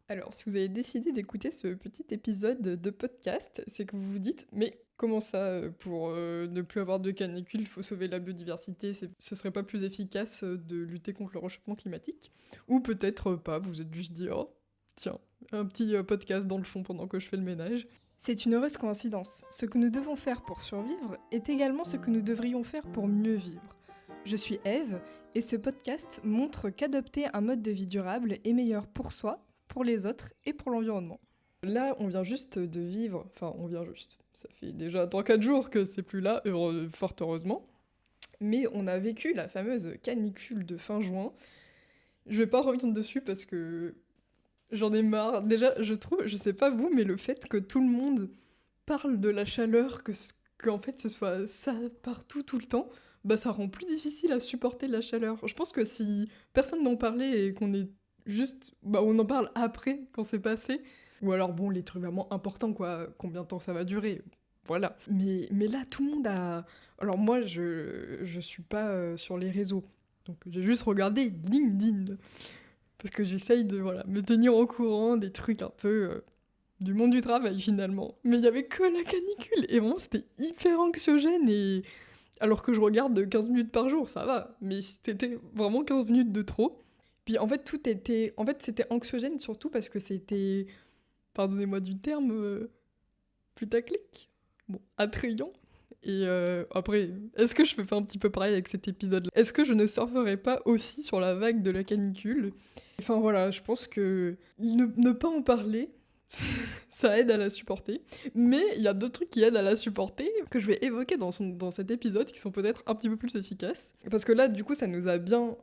Alors, si vous avez décidé d'écouter ce petit épisode de podcast, c'est que vous vous dites: «Mais comment ça, pour, ne plus avoir de canicule, il faut sauver la biodiversité, ce serait pas plus efficace, de lutter contre le réchauffement climatique?» Ou peut-être pas, vous vous êtes juste dit: «Oh, tiens, un petit, podcast dans le fond pendant que je fais le ménage». C'est une heureuse coïncidence. Ce que nous devons faire pour survivre est également ce que nous devrions faire pour mieux vivre. Je suis Eve et ce podcast montre qu'adopter un mode de vie durable est meilleur pour soi, pour les autres et pour l'environnement. Là, on vient juste de vivre, enfin on vient juste, ça fait déjà 3-4 jours que c'est plus là, fort heureusement, mais on a vécu la fameuse canicule de fin juin. Je vais pas revenir dessus parce que j'en ai marre. Déjà, je trouve, je sais pas vous, mais le fait que tout le monde parle de la chaleur, qu'en fait ce soit ça partout tout le temps, bah ça rend plus difficile à supporter la chaleur. Je pense que si personne n'en parlait et qu'on est juste, bah on en parle après quand c'est passé, ou alors bon les trucs vraiment importants quoi, combien de temps ça va durer, voilà. Mais là tout le monde a, alors moi je suis pas sur les réseaux, donc j'ai juste regardé LinkedIn parce que j'essaye de voilà me tenir au courant des trucs un peu du monde du travail finalement. Mais il y avait que la canicule et vraiment c'était hyper anxiogène et alors que je regarde 15 minutes par jour, ça va, mais c'était vraiment 15 minutes de trop. Puis en fait tout était en fait c'était anxiogène surtout parce que c'était, pardonnez-moi du terme, putaclic. Bon, attrayant. Et après, est-ce que je fais pas un petit peu pareil avec cet épisode-là? Est-ce que je ne surferai pas aussi sur la vague de la canicule? Enfin voilà, je pense que ne pas en parler, ça aide à la supporter. Mais il y a d'autres trucs qui aident à la supporter, que je vais évoquer dans cet épisode, qui sont peut-être un petit peu plus efficaces. Parce que là, du coup, ça nous a bien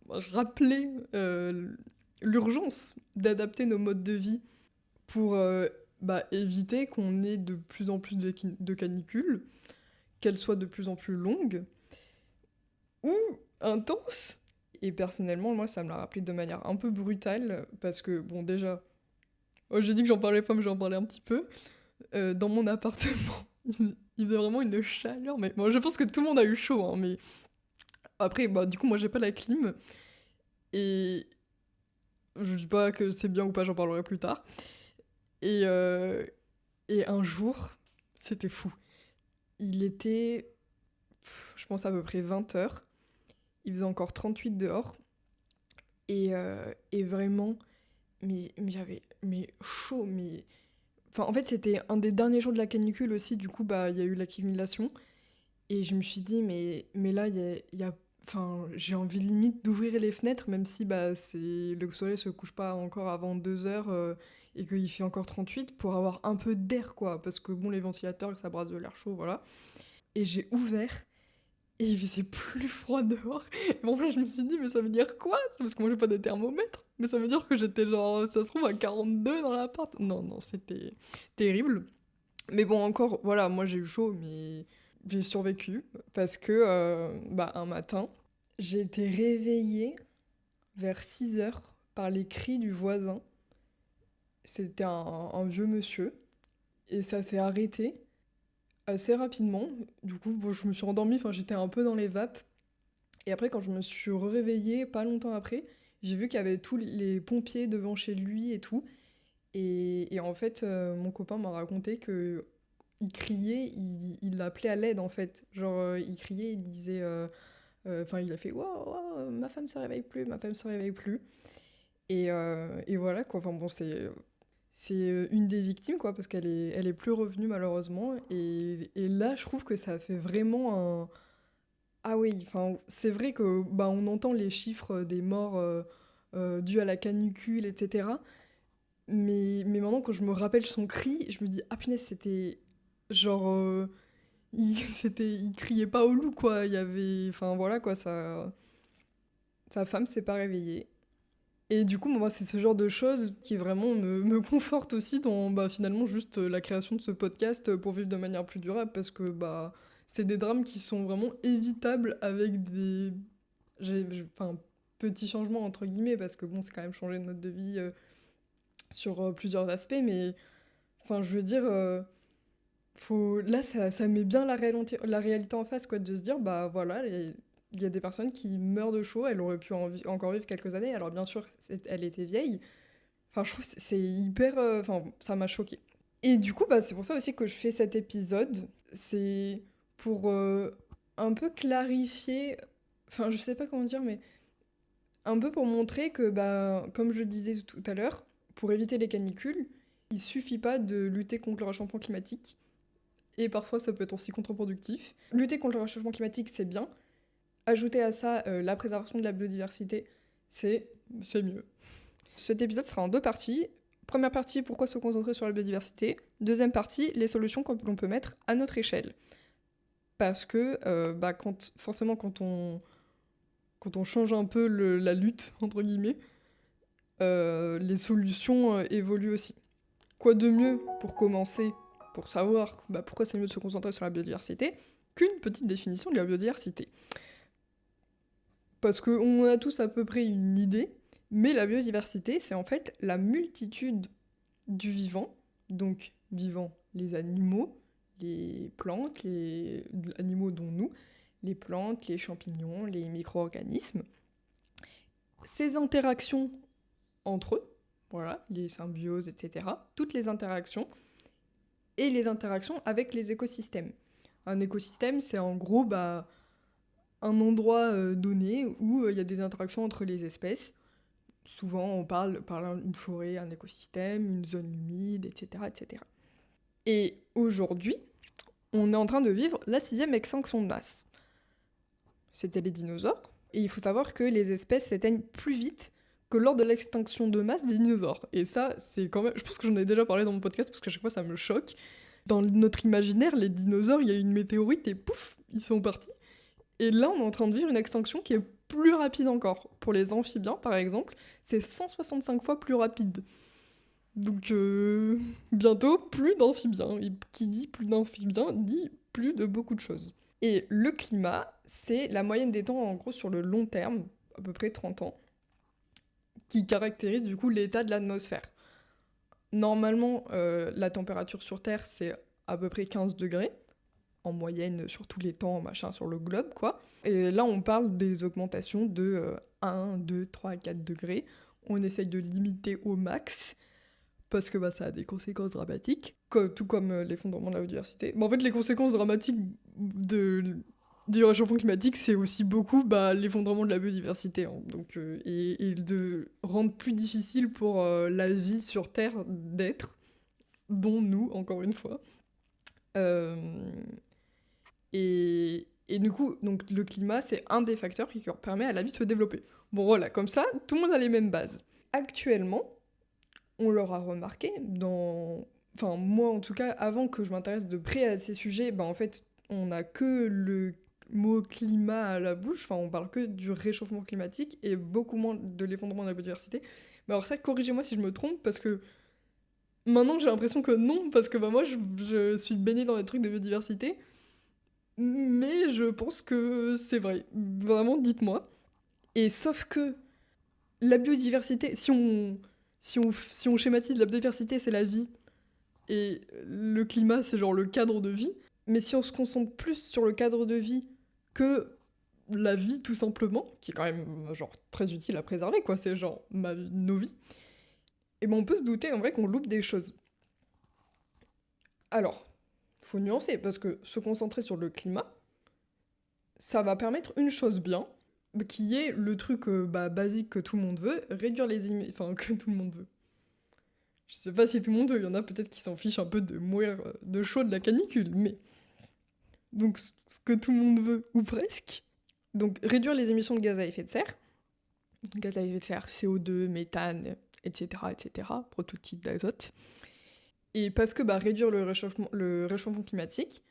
rappelé l'urgence d'adapter nos modes de vie pour bah, éviter qu'on ait de plus en plus de canicules, qu'elles soient de plus en plus longues ou intenses. Et personnellement, moi, ça me l'a rappelé de manière un peu brutale, parce que, bon, déjà, oh, j'ai dit que j'en parlais pas, mais j'en parlais un petit peu. Dans mon appartement, il faisait vraiment une chaleur, mais bon, je pense que tout le monde a eu chaud, hein, mais après, bah, du coup, moi, j'ai pas la clim, et je dis pas que c'est bien ou pas, j'en parlerai plus tard. Et, euh, et un jour, c'était fou. Il était, je pense, à peu près 20 h. Il faisait encore 38 dehors. Et vraiment, mais j'avais mais chaud. Mais... Enfin, en fait, c'était un des derniers jours de la canicule aussi. Du coup, bah, il y a eu l'accumulation. Et je me suis dit, mais là, enfin, j'ai envie limite d'ouvrir les fenêtres, même si bah, le soleil se couche pas encore avant 2 heures et qu'il fait encore 38, pour avoir un peu d'air, quoi. Parce que bon, les ventilateurs, ça brasse de l'air chaud, voilà. Et j'ai ouvert, et il faisait plus froid dehors. Et bon, là, je me suis dit, mais ça veut dire quoi? C'est parce que moi, j'ai pas de thermomètre. Mais ça veut dire que j'étais genre, ça se trouve, à 42 dans l'appart. Non, non, c'était terrible. Mais bon, encore, voilà, moi, j'ai eu chaud, mais j'ai survécu. Parce que, bah, un matin, j'ai été réveillée vers 6 heures par les cris du voisin. C'était un vieux monsieur. Et ça s'est arrêté assez rapidement. Du coup, bon, je me suis endormie, enfin, j'étais un peu dans les vapes. Et après, quand je me suis réveillée, pas longtemps après, j'ai vu qu'il y avait tous les pompiers devant chez lui et tout. Et en fait, mon copain m'a raconté que il criait, il l'appelait à l'aide en fait. Genre, il criait, il disait, enfin, il a fait waouh, waouh, ma femme se réveille plus, ma femme se réveille plus. Et voilà quoi. Enfin bon, c'est une des victimes quoi, parce elle est plus revenue malheureusement. Et là, je trouve que ça fait vraiment un, ah oui, enfin, c'est vrai que bah, on entend les chiffres des morts dus à la canicule, etc. Mais maintenant, quand je me rappelle son cri, je me dis, ah punaise, c'était genre, il criait pas au loup, quoi. Il y avait, enfin voilà, quoi, sa femme s'est pas réveillée. Et du coup, moi, c'est ce genre de choses qui vraiment me conforte aussi dans bah, finalement juste la création de ce podcast pour vivre de manière plus durable, parce que bah, c'est des drames qui sont vraiment évitables avec enfin, petits changements entre guillemets, parce que bon, c'est quand même changer de mode de vie sur plusieurs aspects, mais enfin, je veux dire, là, ça met bien la réalité en face, quoi, de se dire, bah voilà, il y a des personnes qui meurent de chaud, elle aurait pu encore vivre quelques années, alors bien sûr, elle était vieille. Enfin, je trouve que c'est hyper... Enfin, ça m'a choquée. Et du coup, bah, c'est pour ça aussi que je fais cet épisode. C'est pour un peu clarifier... Enfin, je sais pas comment dire, mais un peu pour montrer que, bah, comme je le disais tout à l'heure, pour éviter les canicules, il suffit pas de lutter contre le réchauffement climatique. Et parfois, ça peut être aussi contre-productif. Lutter contre le réchauffement climatique, c'est bien. Ajouter à ça la préservation de la biodiversité, c'est mieux. Cet épisode sera en 2 parties. Première partie, pourquoi se concentrer sur la biodiversité. Deuxième partie, les solutions que l'on peut mettre à notre échelle. Parce que, bah, forcément, quand on change un peu la lutte, entre guillemets, les solutions évoluent aussi. Quoi de mieux pour commencer, pour savoir bah, pourquoi c'est mieux de se concentrer sur la biodiversité, qu'une petite définition de la biodiversité. Parce qu'on a tous à peu près une idée, mais la biodiversité, c'est en fait la multitude du vivant, donc vivant les animaux, les plantes, les animaux dont nous, les plantes, les champignons, les micro-organismes, ces interactions entre eux, voilà, les symbioses, etc., toutes les interactions, et les interactions avec les écosystèmes. Un écosystème, c'est en gros bah, un endroit donné où il y a des interactions entre les espèces. Souvent, on parle d'une forêt, un écosystème, une zone humide, etc., etc. Et aujourd'hui, on est en train de vivre la 6e extinction de masse. C'était les dinosaures. Et il faut savoir que les espèces s'éteignent plus vite que lors de l'extinction de masse des dinosaures. Et ça, c'est quand même... Je pense que j'en ai déjà parlé dans mon podcast, parce qu'à chaque fois, ça me choque. Dans notre imaginaire, les dinosaures, il y a une météorite et pouf, ils sont partis. Et là, on est en train de vivre une extinction qui est plus rapide encore. Pour les amphibiens, par exemple, c'est 165 fois plus rapide. Donc, bientôt, plus d'amphibiens. Et qui dit plus d'amphibiens, dit plus de beaucoup de choses. Et le climat, c'est la moyenne des temps, en gros, sur le long terme, à peu près 30 ans, qui caractérise du coup l'état de l'atmosphère. Normalement, la température sur Terre, c'est à peu près 15 degrés, en moyenne sur tous les temps, machin, sur le globe, quoi. Et là, on parle des augmentations de 1, 2, 3, 4 degrés. On essaye de limiter au max, parce que bah, ça a des conséquences dramatiques, tout comme l'effondrement de la biodiversité. Mais en fait, les conséquences dramatiques du réchauffement climatique, c'est aussi beaucoup bah, l'effondrement de la biodiversité. Hein. Donc, et de rendre plus difficile pour la vie sur Terre d'être, dont nous, encore une fois. Et du coup, donc, le climat, c'est un des facteurs qui permet à la vie de se développer. Bon voilà, comme ça, tout le monde a les mêmes bases. Actuellement, on l'aura remarqué, enfin moi en tout cas, avant que je m'intéresse de près à ces sujets, bah en fait, on n'a que le mot climat à la bouche, enfin on parle que du réchauffement climatique et beaucoup moins de l'effondrement de la biodiversité. Mais alors ça, corrigez-moi si je me trompe, parce que maintenant j'ai l'impression que non, parce que bah moi je suis baignée dans les trucs de biodiversité, mais je pense que c'est vrai. Vraiment, dites-moi. Et sauf que la biodiversité, si on schématise, la biodiversité, c'est la vie, et le climat, c'est genre le cadre de vie. Mais si on se concentre plus sur le cadre de vie que la vie, tout simplement, qui est quand même genre très utile à préserver, quoi, c'est genre nos vies, et ben on peut se douter en vrai qu'on loupe des choses. Alors, faut nuancer, parce que se concentrer sur le climat, ça va permettre une chose bien, qui est le truc bah, basique que tout le monde veut, réduire les émissions... Enfin, que tout le monde veut. Je sais pas si tout le monde veut, il y en a peut-être qui s'en fichent un peu de mourir de chaud de la canicule, mais... Donc, ce que tout le monde veut, ou presque. Donc, réduire les émissions de gaz à effet de serre. Gaz à effet de serre, CO2, méthane, etc., etc., protoxyde d'azote. Et parce que bah, réduire le réchauffement climatique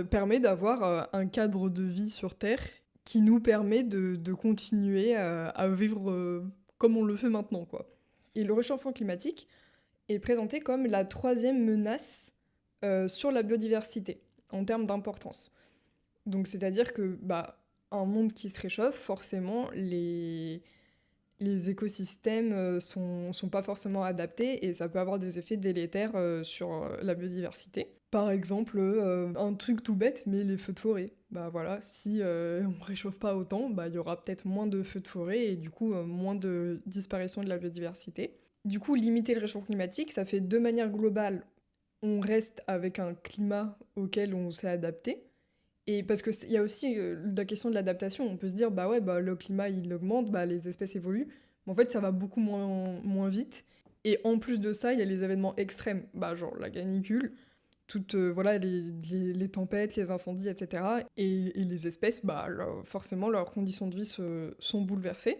permet d'avoir un cadre de vie sur Terre qui nous permet de continuer à vivre comme on le fait maintenant, quoi. Et le réchauffement climatique est présenté comme la 3e menace sur la biodiversité, en termes d'importance. Donc c'est-à-dire que, bah, un monde qui se réchauffe, forcément, les écosystèmes sont pas forcément adaptés et ça peut avoir des effets délétères sur la biodiversité. Par exemple, un truc tout bête, mais les feux de forêt. Bah voilà, si on réchauffe pas autant, bah il y aura peut-être moins de feux de forêt et du coup moins de disparition de la biodiversité. Du coup, limiter le réchauffement climatique, ça fait de manière globale, on reste avec un climat auquel on s'est adapté. Et parce qu'il y a aussi la question de l'adaptation. On peut se dire, bah ouais, bah, le climat il augmente, bah, les espèces évoluent. Mais en fait, ça va beaucoup moins vite. Et en plus de ça, il y a les événements extrêmes, bah, genre la canicule, toutes voilà, les tempêtes, les incendies, etc. Et les espèces, bah, forcément, leurs conditions de vie sont bouleversées.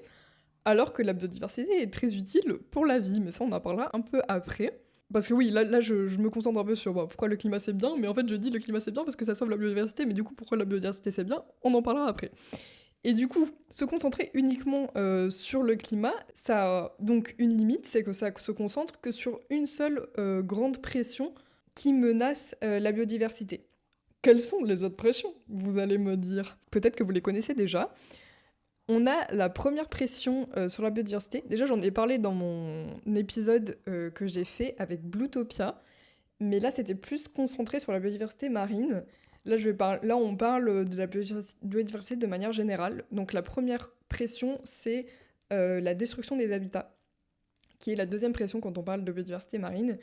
Alors que la biodiversité est très utile pour la vie, mais ça, on en parlera un peu après. Parce que oui, là je me concentre un peu sur bah, pourquoi le climat c'est bien, mais en fait je dis le climat c'est bien parce que ça sauve la biodiversité, mais du coup pourquoi la biodiversité c'est bien, on en parlera après. Et du coup, se concentrer uniquement sur le climat, ça a donc une limite, c'est que ça se concentre que sur une seule grande pression qui menace la biodiversité. Quelles sont les autres pressions? Vous allez me dire. Peut-être que vous les connaissez déjà. On a la première pression sur la biodiversité. Déjà, j'en ai parlé dans mon épisode que j'ai fait avec Bluetopia, mais là, c'était plus concentré sur la biodiversité marine. Là, on parle de la biodiversité de manière générale. Donc, la première pression, c'est la destruction des habitats, qui est la deuxième pression quand on parle de biodiversité marine.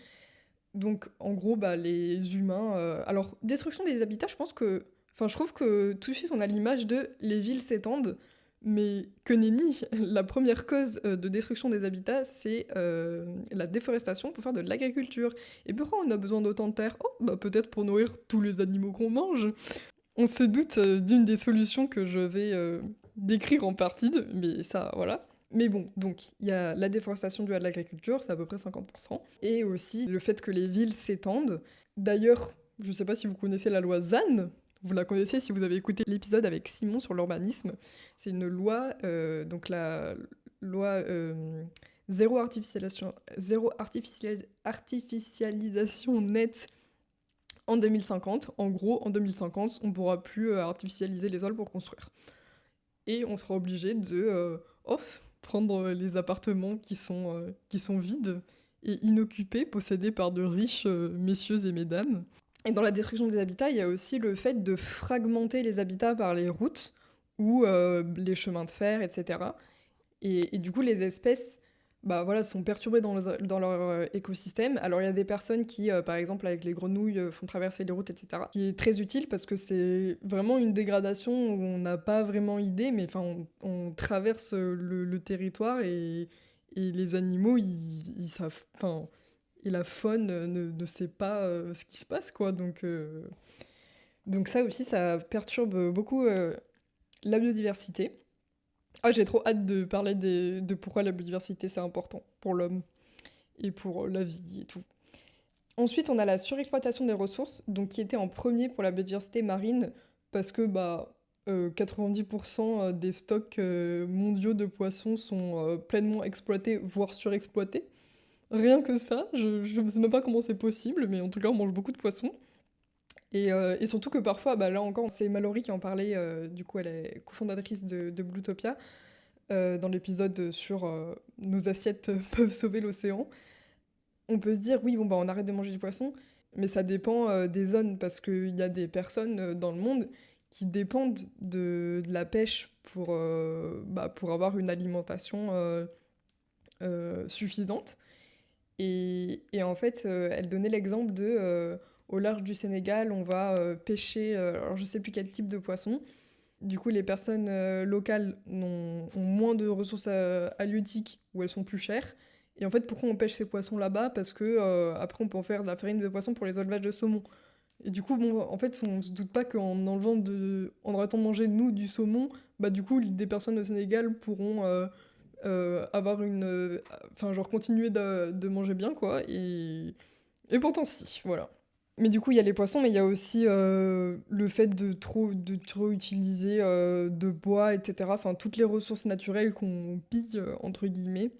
Donc, en gros, bah, les humains. Alors, destruction des habitats, je pense que. Enfin, je trouve que tout de suite, on a l'image de les villes s'étendent, mais que nenni, la première cause de destruction des habitats, c'est la déforestation pour faire de l'agriculture. Et pourquoi on a besoin d'autant de terre? Oh, bah, peut-être pour nourrir tous les animaux qu'on mange. On se doute d'une des solutions que je vais décrire en partie, mais ça, voilà. Mais bon, donc il y a la déforestation due à l'agriculture, c'est à peu près 50%, et aussi le fait que les villes s'étendent. D'ailleurs, je ne sais pas si vous connaissez la loi ZAN, vous la connaissez si vous avez écouté l'épisode avec Simon sur l'urbanisme. C'est une loi, donc la loi artificialisation nette en 2050. En gros, en 2050, on ne pourra plus artificialiser les sols pour construire. Et on sera obligé de prendre les appartements qui sont vides et inoccupés, possédés par de riches messieurs et mesdames. Et dans la destruction des habitats, il y a aussi le fait de fragmenter les habitats par les routes ou les chemins de fer, etc. Et du coup, les espèces bah, voilà, sont perturbées dans leur écosystème. Alors, il y a des personnes qui, par exemple, avec les grenouilles, font traverser les routes, etc. Qui est très utile parce que c'est vraiment une dégradation où on n'a pas vraiment idée, mais on traverse le territoire et les animaux, ils savent. Enfin, et la faune ne sait pas ce qui se passe, quoi. Donc ça aussi, ça perturbe beaucoup la biodiversité. Ah, j'ai trop hâte de parler de pourquoi la biodiversité c'est important pour l'homme et pour la vie et tout. Ensuite, on a la surexploitation des ressources, donc qui était en premier pour la biodiversité marine, parce que 90% des stocks mondiaux de poissons sont pleinement exploités, voire surexploités. Rien que ça, je ne sais même pas comment c'est possible, mais en tout cas, on mange beaucoup de poissons. Et surtout que parfois, bah, là encore, c'est Mallory qui en parlait, du coup, elle est cofondatrice de Bluetopia, dans l'épisode sur nos assiettes peuvent sauver l'océan. On peut se dire, oui, bon, bah, on arrête de manger du poisson, mais ça dépend des zones, parce qu'il y a des personnes dans le monde qui dépendent de la pêche pour avoir une alimentation suffisante. Et en fait, elle donnait l'exemple au large du Sénégal, on va pêcher, alors je sais plus quel type de poisson. Du coup, les personnes locales ont moins de ressources halieutiques ou elles sont plus chères. Et en fait, pourquoi on pêche ces poissons là-bas? Parce que après, on peut en faire de la farine de poisson pour les élevages de saumon. Et du coup, bon, en fait, on se doute pas en arrêtant de manger nous du saumon, bah du coup, des personnes au Sénégal pourront avoir enfin, genre continuer de manger bien, quoi. Et pourtant, si, voilà. Mais du coup, il y a les poissons, mais il y a aussi le fait de trop utiliser de bois, etc. Enfin, toutes les ressources naturelles qu'on pille, entre guillemets,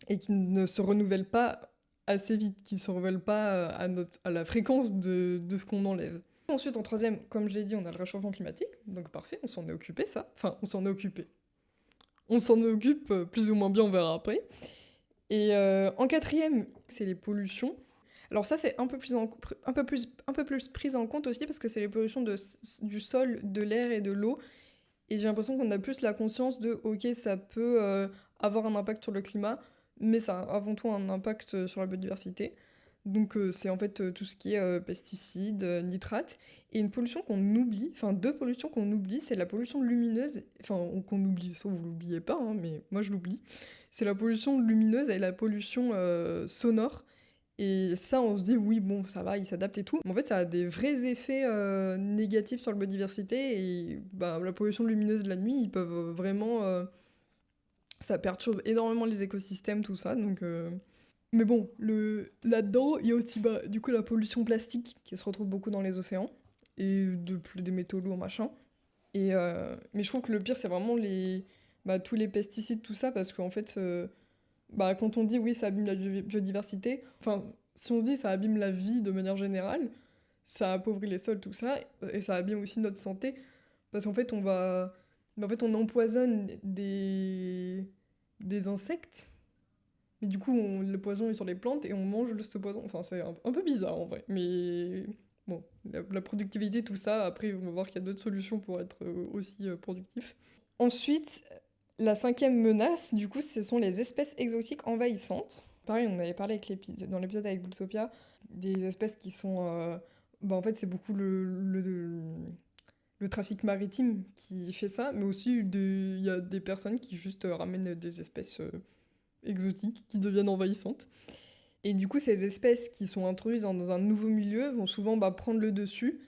et qui ne se renouvellent pas assez vite, qui ne se renouvellent pas à la fréquence de ce qu'on enlève. Ensuite, en troisième, comme je l'ai dit, on a le réchauffement climatique, donc parfait, on s'en est occupé, ça. Enfin, on s'en est occupé. On s'en occupe plus ou moins bien, on verra après. Et en quatrième, c'est les pollutions. Alors ça, c'est un peu plus pris en compte aussi parce que c'est les pollutions du sol, de l'air et de l'eau. Et j'ai l'impression qu'on a plus la conscience de, ok, ça peut avoir un impact sur le climat, mais ça a avant tout un impact sur la biodiversité. Donc c'est en fait tout ce qui est pesticides, nitrates, et une pollution qu'on oublie, enfin deux pollutions qu'on oublie, c'est la pollution lumineuse, enfin qu'on oublie, ça vous l'oubliez pas, hein, mais moi je l'oublie, c'est la pollution lumineuse et la pollution sonore. Et ça, on se dit, oui, bon, ça va, il s'adapte et tout. Mais en fait, ça a des vrais effets négatifs sur la biodiversité. Et bah, la pollution lumineuse de la nuit, ils peuvent vraiment. Ça perturbe énormément les écosystèmes, tout ça. Donc, mais bon, là-dedans, il y a aussi bah, du coup la pollution plastique qui se retrouve beaucoup dans les océans. Et des métaux lourds, machin. Mais je trouve que le pire, c'est vraiment bah, tous les pesticides, tout ça, parce qu'en fait. Bah, quand on dit oui, ça abîme la biodiversité, enfin, si on se dit ça abîme la vie de manière générale, ça appauvrit les sols, tout ça, et ça abîme aussi notre santé, parce qu'en fait, en fait, on empoisonne des insectes, mais du coup, le poison est sur les plantes et on mange ce poison. Enfin, c'est un peu bizarre en vrai, mais bon, la productivité, tout ça, après, on va voir qu'il y a d'autres solutions pour être aussi productif. Ensuite, la cinquième menace, du coup, ce sont les espèces exotiques envahissantes. Pareil, on avait parlé dans l'épisode avec Bootopia, des espèces qui sont... bah, en fait, c'est beaucoup le trafic maritime qui fait ça, mais aussi il y a des personnes qui juste ramènent des espèces exotiques qui deviennent envahissantes. Et du coup, ces espèces qui sont introduites dans un nouveau milieu vont souvent bah, prendre le dessus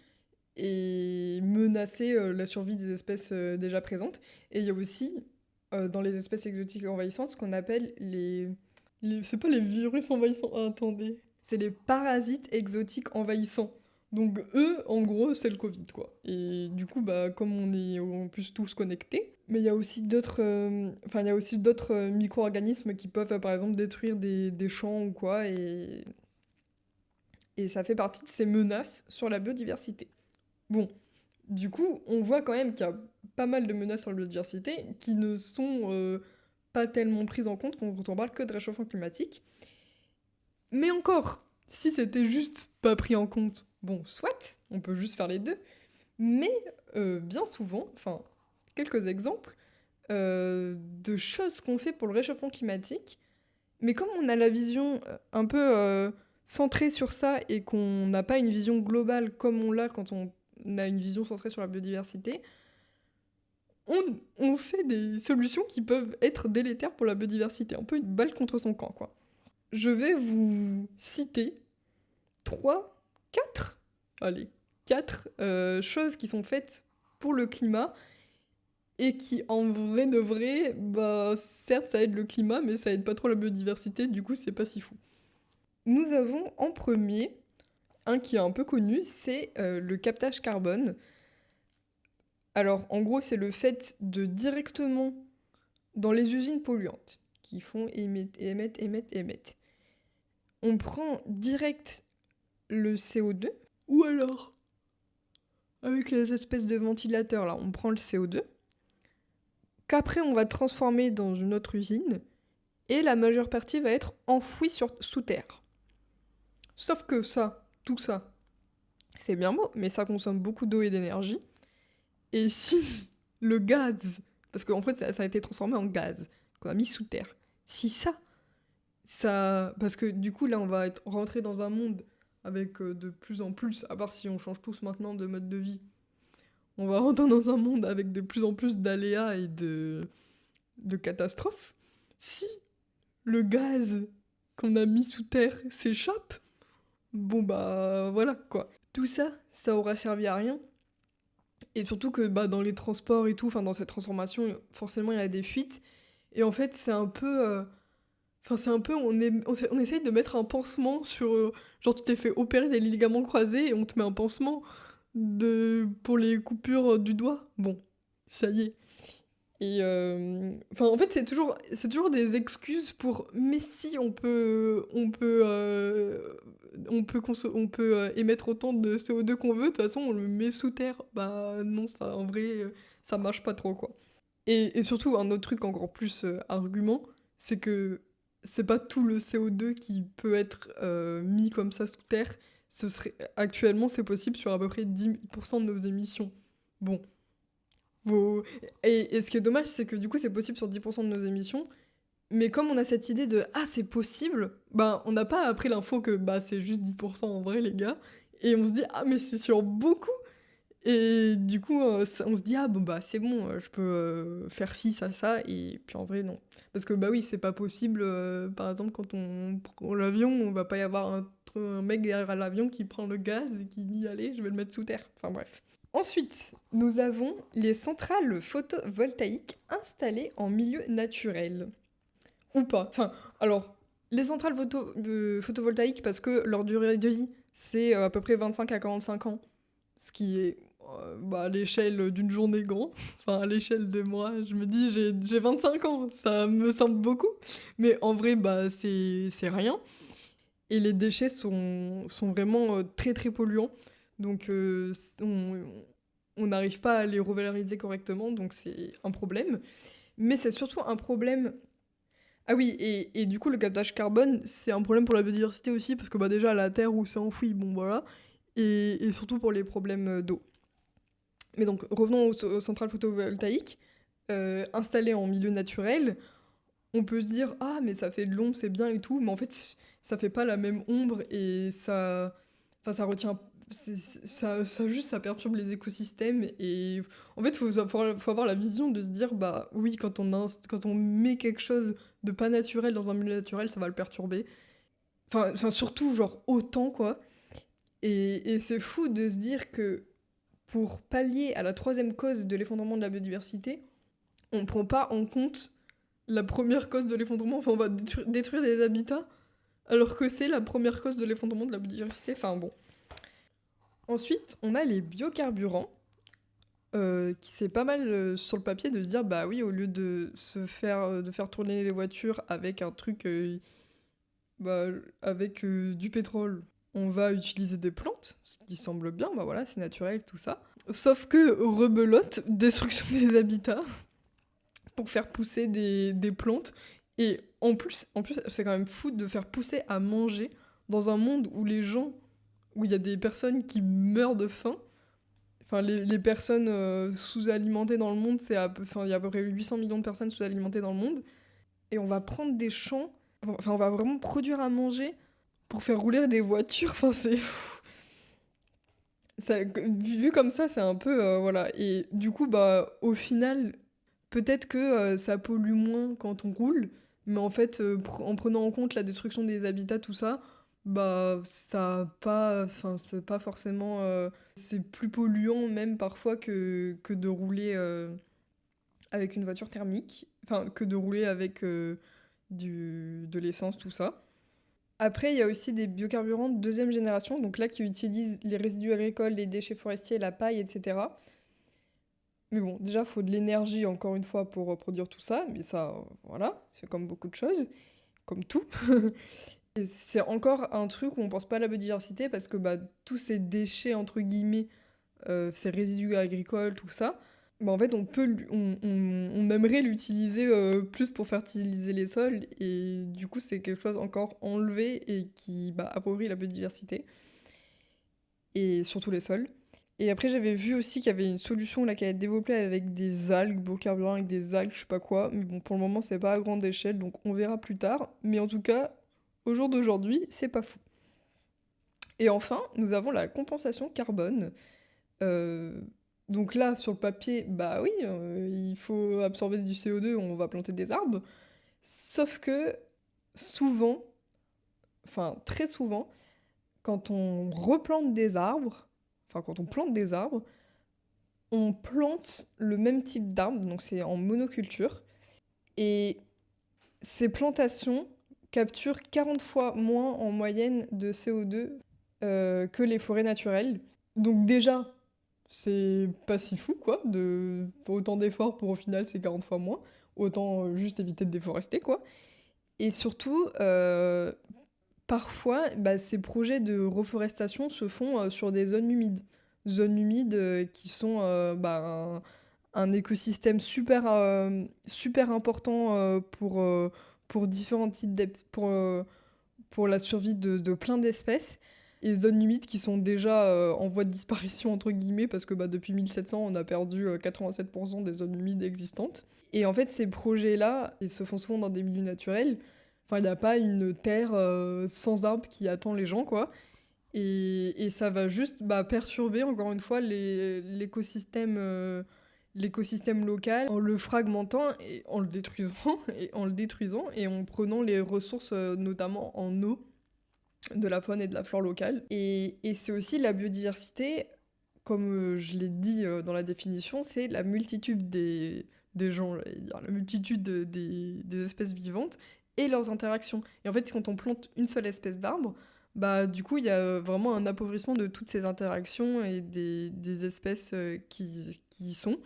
et menacer la survie des espèces déjà présentes. Et il y a aussi, dans les espèces exotiques envahissantes, ce qu'on appelle c'est pas les virus envahissants, ah, attendez. C'est les parasites exotiques envahissants. Donc eux, en gros, c'est le Covid, quoi. Et du coup, bah, comme on est en plus tous connectés, mais il y a aussi enfin, il y a aussi d'autres micro-organismes qui peuvent, par exemple, détruire des champs ou quoi, et ça fait partie de ces menaces sur la biodiversité. Bon, du coup, on voit quand même qu'il y a pas mal de menaces sur la biodiversité qui ne sont pas tellement prises en compte quand on parle que de réchauffement climatique. Mais encore, si c'était juste pas pris en compte, bon, soit, on peut juste faire les deux. Mais bien souvent, enfin, quelques exemples de choses qu'on fait pour le réchauffement climatique, mais comme on a la vision un peu centrée sur ça et qu'on n'a pas une vision globale comme on l'a quand on a une vision centrée sur la biodiversité, on fait des solutions qui peuvent être délétères pour la biodiversité. Un peu une balle contre son camp, quoi. Je vais vous citer 3, 4, allez, 4 choses qui sont faites pour le climat et qui, en vrai de vrai, bah, certes, ça aide le climat, mais ça aide pas trop la biodiversité, du coup, c'est pas si fou. Nous avons en premier, un qui est un peu connu, c'est le captage carbone. Alors, en gros, c'est le fait de directement, dans les usines polluantes, qui font émettre, on prend direct le CO2, ou alors, avec les espèces de ventilateurs, là, on prend le CO2, qu'après on va transformer dans une autre usine, et la majeure partie va être enfouie sous terre. Sauf que ça, tout ça, c'est bien beau, mais ça consomme beaucoup d'eau et d'énergie. Et si le gaz, parce qu'en fait ça a été transformé en gaz, qu'on a mis sous terre, si ça... Parce que du coup là on va être rentré dans un monde avec de plus en plus, à part si on change tous maintenant de mode de vie, on va rentrer dans un monde avec de plus en plus d'aléas et de catastrophes. Si le gaz qu'on a mis sous terre s'échappe, bon bah voilà quoi. Tout ça, ça aura servi à rien. Et surtout que bah, dans les transports et tout, enfin dans cette transformation, forcément il y a des fuites. Et en fait c'est un peu... Enfin c'est un peu... On essaye de mettre un pansement sur... genre tu t'es fait opérer des ligaments croisés et on te met un pansement pour les coupures du doigt. Bon, ça y est. Et enfin, en fait, c'est toujours des excuses pour mais si on peut émettre autant de CO2 qu'on veut, de toute façon, on le met sous terre. Bah non, ça, en vrai, ça marche pas trop, quoi. Et surtout, un autre truc encore plus argument, c'est que c'est pas tout le CO2 qui peut être mis comme ça sous terre. Actuellement, c'est possible sur à peu près 10% de nos émissions. Bon, et ce qui est dommage, c'est que du coup, c'est possible sur 10% de nos émissions, Mais comme on a cette idée de «Ah, c'est possible», ben, on n'a pas appris l'info que, bah, c'est juste 10% en vrai, les gars, et on se dit: «Ah, mais c'est sur beaucoup», et du coup, ça on se dit: «Ah bon, bah, c'est bon, je peux, faire ci, ça» et puis en vrai, non. Parce que, bah, oui, c'est pas possible, par exemple, quand on prend l'avion, on va pas y avoir un mec derrière l'avion qui prend le gaz et qui dit: «Allez, je vais le mettre sous terre». Enfin bref. Ensuite, nous avons les centrales photovoltaïques installées en milieu naturel. Ou pas. Enfin, alors, les centrales photovoltaïques, parce que leur durée de vie, c'est à peu près 25 à 45 ans, ce qui est bah, à l'échelle d'une journée grand. Enfin, à l'échelle de moi, je me dis, j'ai 25 ans, ça me semble beaucoup. Mais en vrai, bah, c'est rien. Et les déchets sont vraiment très très polluants. Donc, on n'arrive pas à les revaloriser correctement, donc c'est un problème. Mais c'est surtout un problème. Ah oui, et du coup, le captage carbone, c'est un problème pour la biodiversité aussi, parce que bah, déjà, la terre où c'est enfoui, bon voilà, et surtout pour les problèmes d'eau. Mais donc, revenons aux centrales photovoltaïques. Installées en milieu naturel, on peut se dire, ah, mais ça fait de l'ombre, c'est bien et tout, mais en fait, ça fait pas la même ombre et ça. Enfin, ça retient. Ça juste, ça perturbe les écosystèmes et en fait, faut avoir la vision de se dire, bah oui, quand on met quelque chose de pas naturel dans un milieu naturel, ça va le perturber. Enfin surtout, genre, autant, quoi. Et c'est fou de se dire que pour pallier à la troisième cause de l'effondrement de la biodiversité, on prend pas en compte la première cause de l'effondrement. Enfin, on va détruire des habitats alors que c'est la première cause de l'effondrement de la biodiversité. Enfin bon. Ensuite, on a les biocarburants, qui c'est pas mal sur le papier de se dire bah oui, au lieu de faire tourner les voitures avec un truc, bah, avec du pétrole, on va utiliser des plantes, ce qui semble bien, bah voilà, c'est naturel, tout ça. Sauf que rebelote, destruction des habitats pour faire pousser des plantes. Et en plus c'est quand même fou de faire pousser à manger dans un monde où les gens, où il y a des personnes qui meurent de faim. Enfin, les personnes sous-alimentées dans le monde, enfin, il y a à peu près 800 millions de personnes sous-alimentées dans le monde. Et on va prendre des champs, enfin, on va vraiment produire à manger pour faire rouler des voitures. Enfin, c'est. Vu comme ça, c'est un peu. Voilà. Et du coup, bah, au final, peut-être que ça pollue moins quand on roule, mais en fait, en prenant en compte la destruction des habitats, tout ça, bah ça a pas, enfin c'est pas forcément, c'est plus polluant même parfois que de rouler avec une voiture thermique, enfin que de rouler avec de l'essence, tout ça. Après, il y a aussi des biocarburants de deuxième génération, donc là qui utilisent les résidus agricoles, les déchets forestiers, la paille, etc. Mais bon, déjà, il faut de l'énergie, encore une fois, pour produire tout ça. Mais ça, voilà, c'est comme beaucoup de choses, comme tout. Et c'est encore un truc où on pense pas à la biodiversité parce que bah, tous ces déchets, entre guillemets, ces résidus agricoles, tout ça, bah, en fait, on aimerait l'utiliser plus pour fertiliser les sols. Et du coup, c'est quelque chose encore enlevé et qui bah, appauvrit la biodiversité. Et surtout les sols. Et après, j'avais vu aussi qu'il y avait une solution là qui a été développée avec des algues, biocarburants avec des algues, je sais pas quoi. Mais bon, pour le moment, c'est pas à grande échelle, donc on verra plus tard. Mais en tout cas, au jour d'aujourd'hui, c'est pas fou. Et enfin, nous avons la compensation carbone. Euh, donc là, sur le papier, bah oui, il faut absorber du CO2, on va planter des arbres. Sauf que souvent, enfin très souvent, quand on replante des arbres, enfin quand on plante des arbres, on plante le même type d'arbre, donc c'est en monoculture, et ces plantations capturent 40 fois moins en moyenne de CO2 que les forêts naturelles. Donc déjà, c'est pas si fou, quoi, de faire autant d'efforts pour au final c'est 40 fois moins. Autant juste éviter de déforester, quoi. Et surtout, parfois, bah, ces projets de reforestation se font sur des zones humides. Zones humides qui sont bah, un écosystème super important pour différents types pour la survie de plein d'espèces. et zones humides qui sont déjà en voie de disparition, entre guillemets, parce que depuis 1700, on a perdu 87% des zones humides existantes. Et en fait, ces projets-là, ils se font souvent dans des milieux naturels. Enfin, il n'y a pas une terre sans arbres qui attend les gens, quoi. Et ça va juste perturber, encore une fois, l'écosystème local en le fragmentant et en le détruisant, et en prenant les ressources, notamment en eau, de la faune et de la flore locale. Et c'est aussi la biodiversité, comme je l'ai dit dans la définition, c'est la multitude des gens, j'allais dire, la multitude des espèces vivantes et leurs interactions. Et en fait, quand on plante une seule espèce d'arbre, du coup, il y a vraiment un appauvrissement de toutes ces interactions et des espèces qui y sont.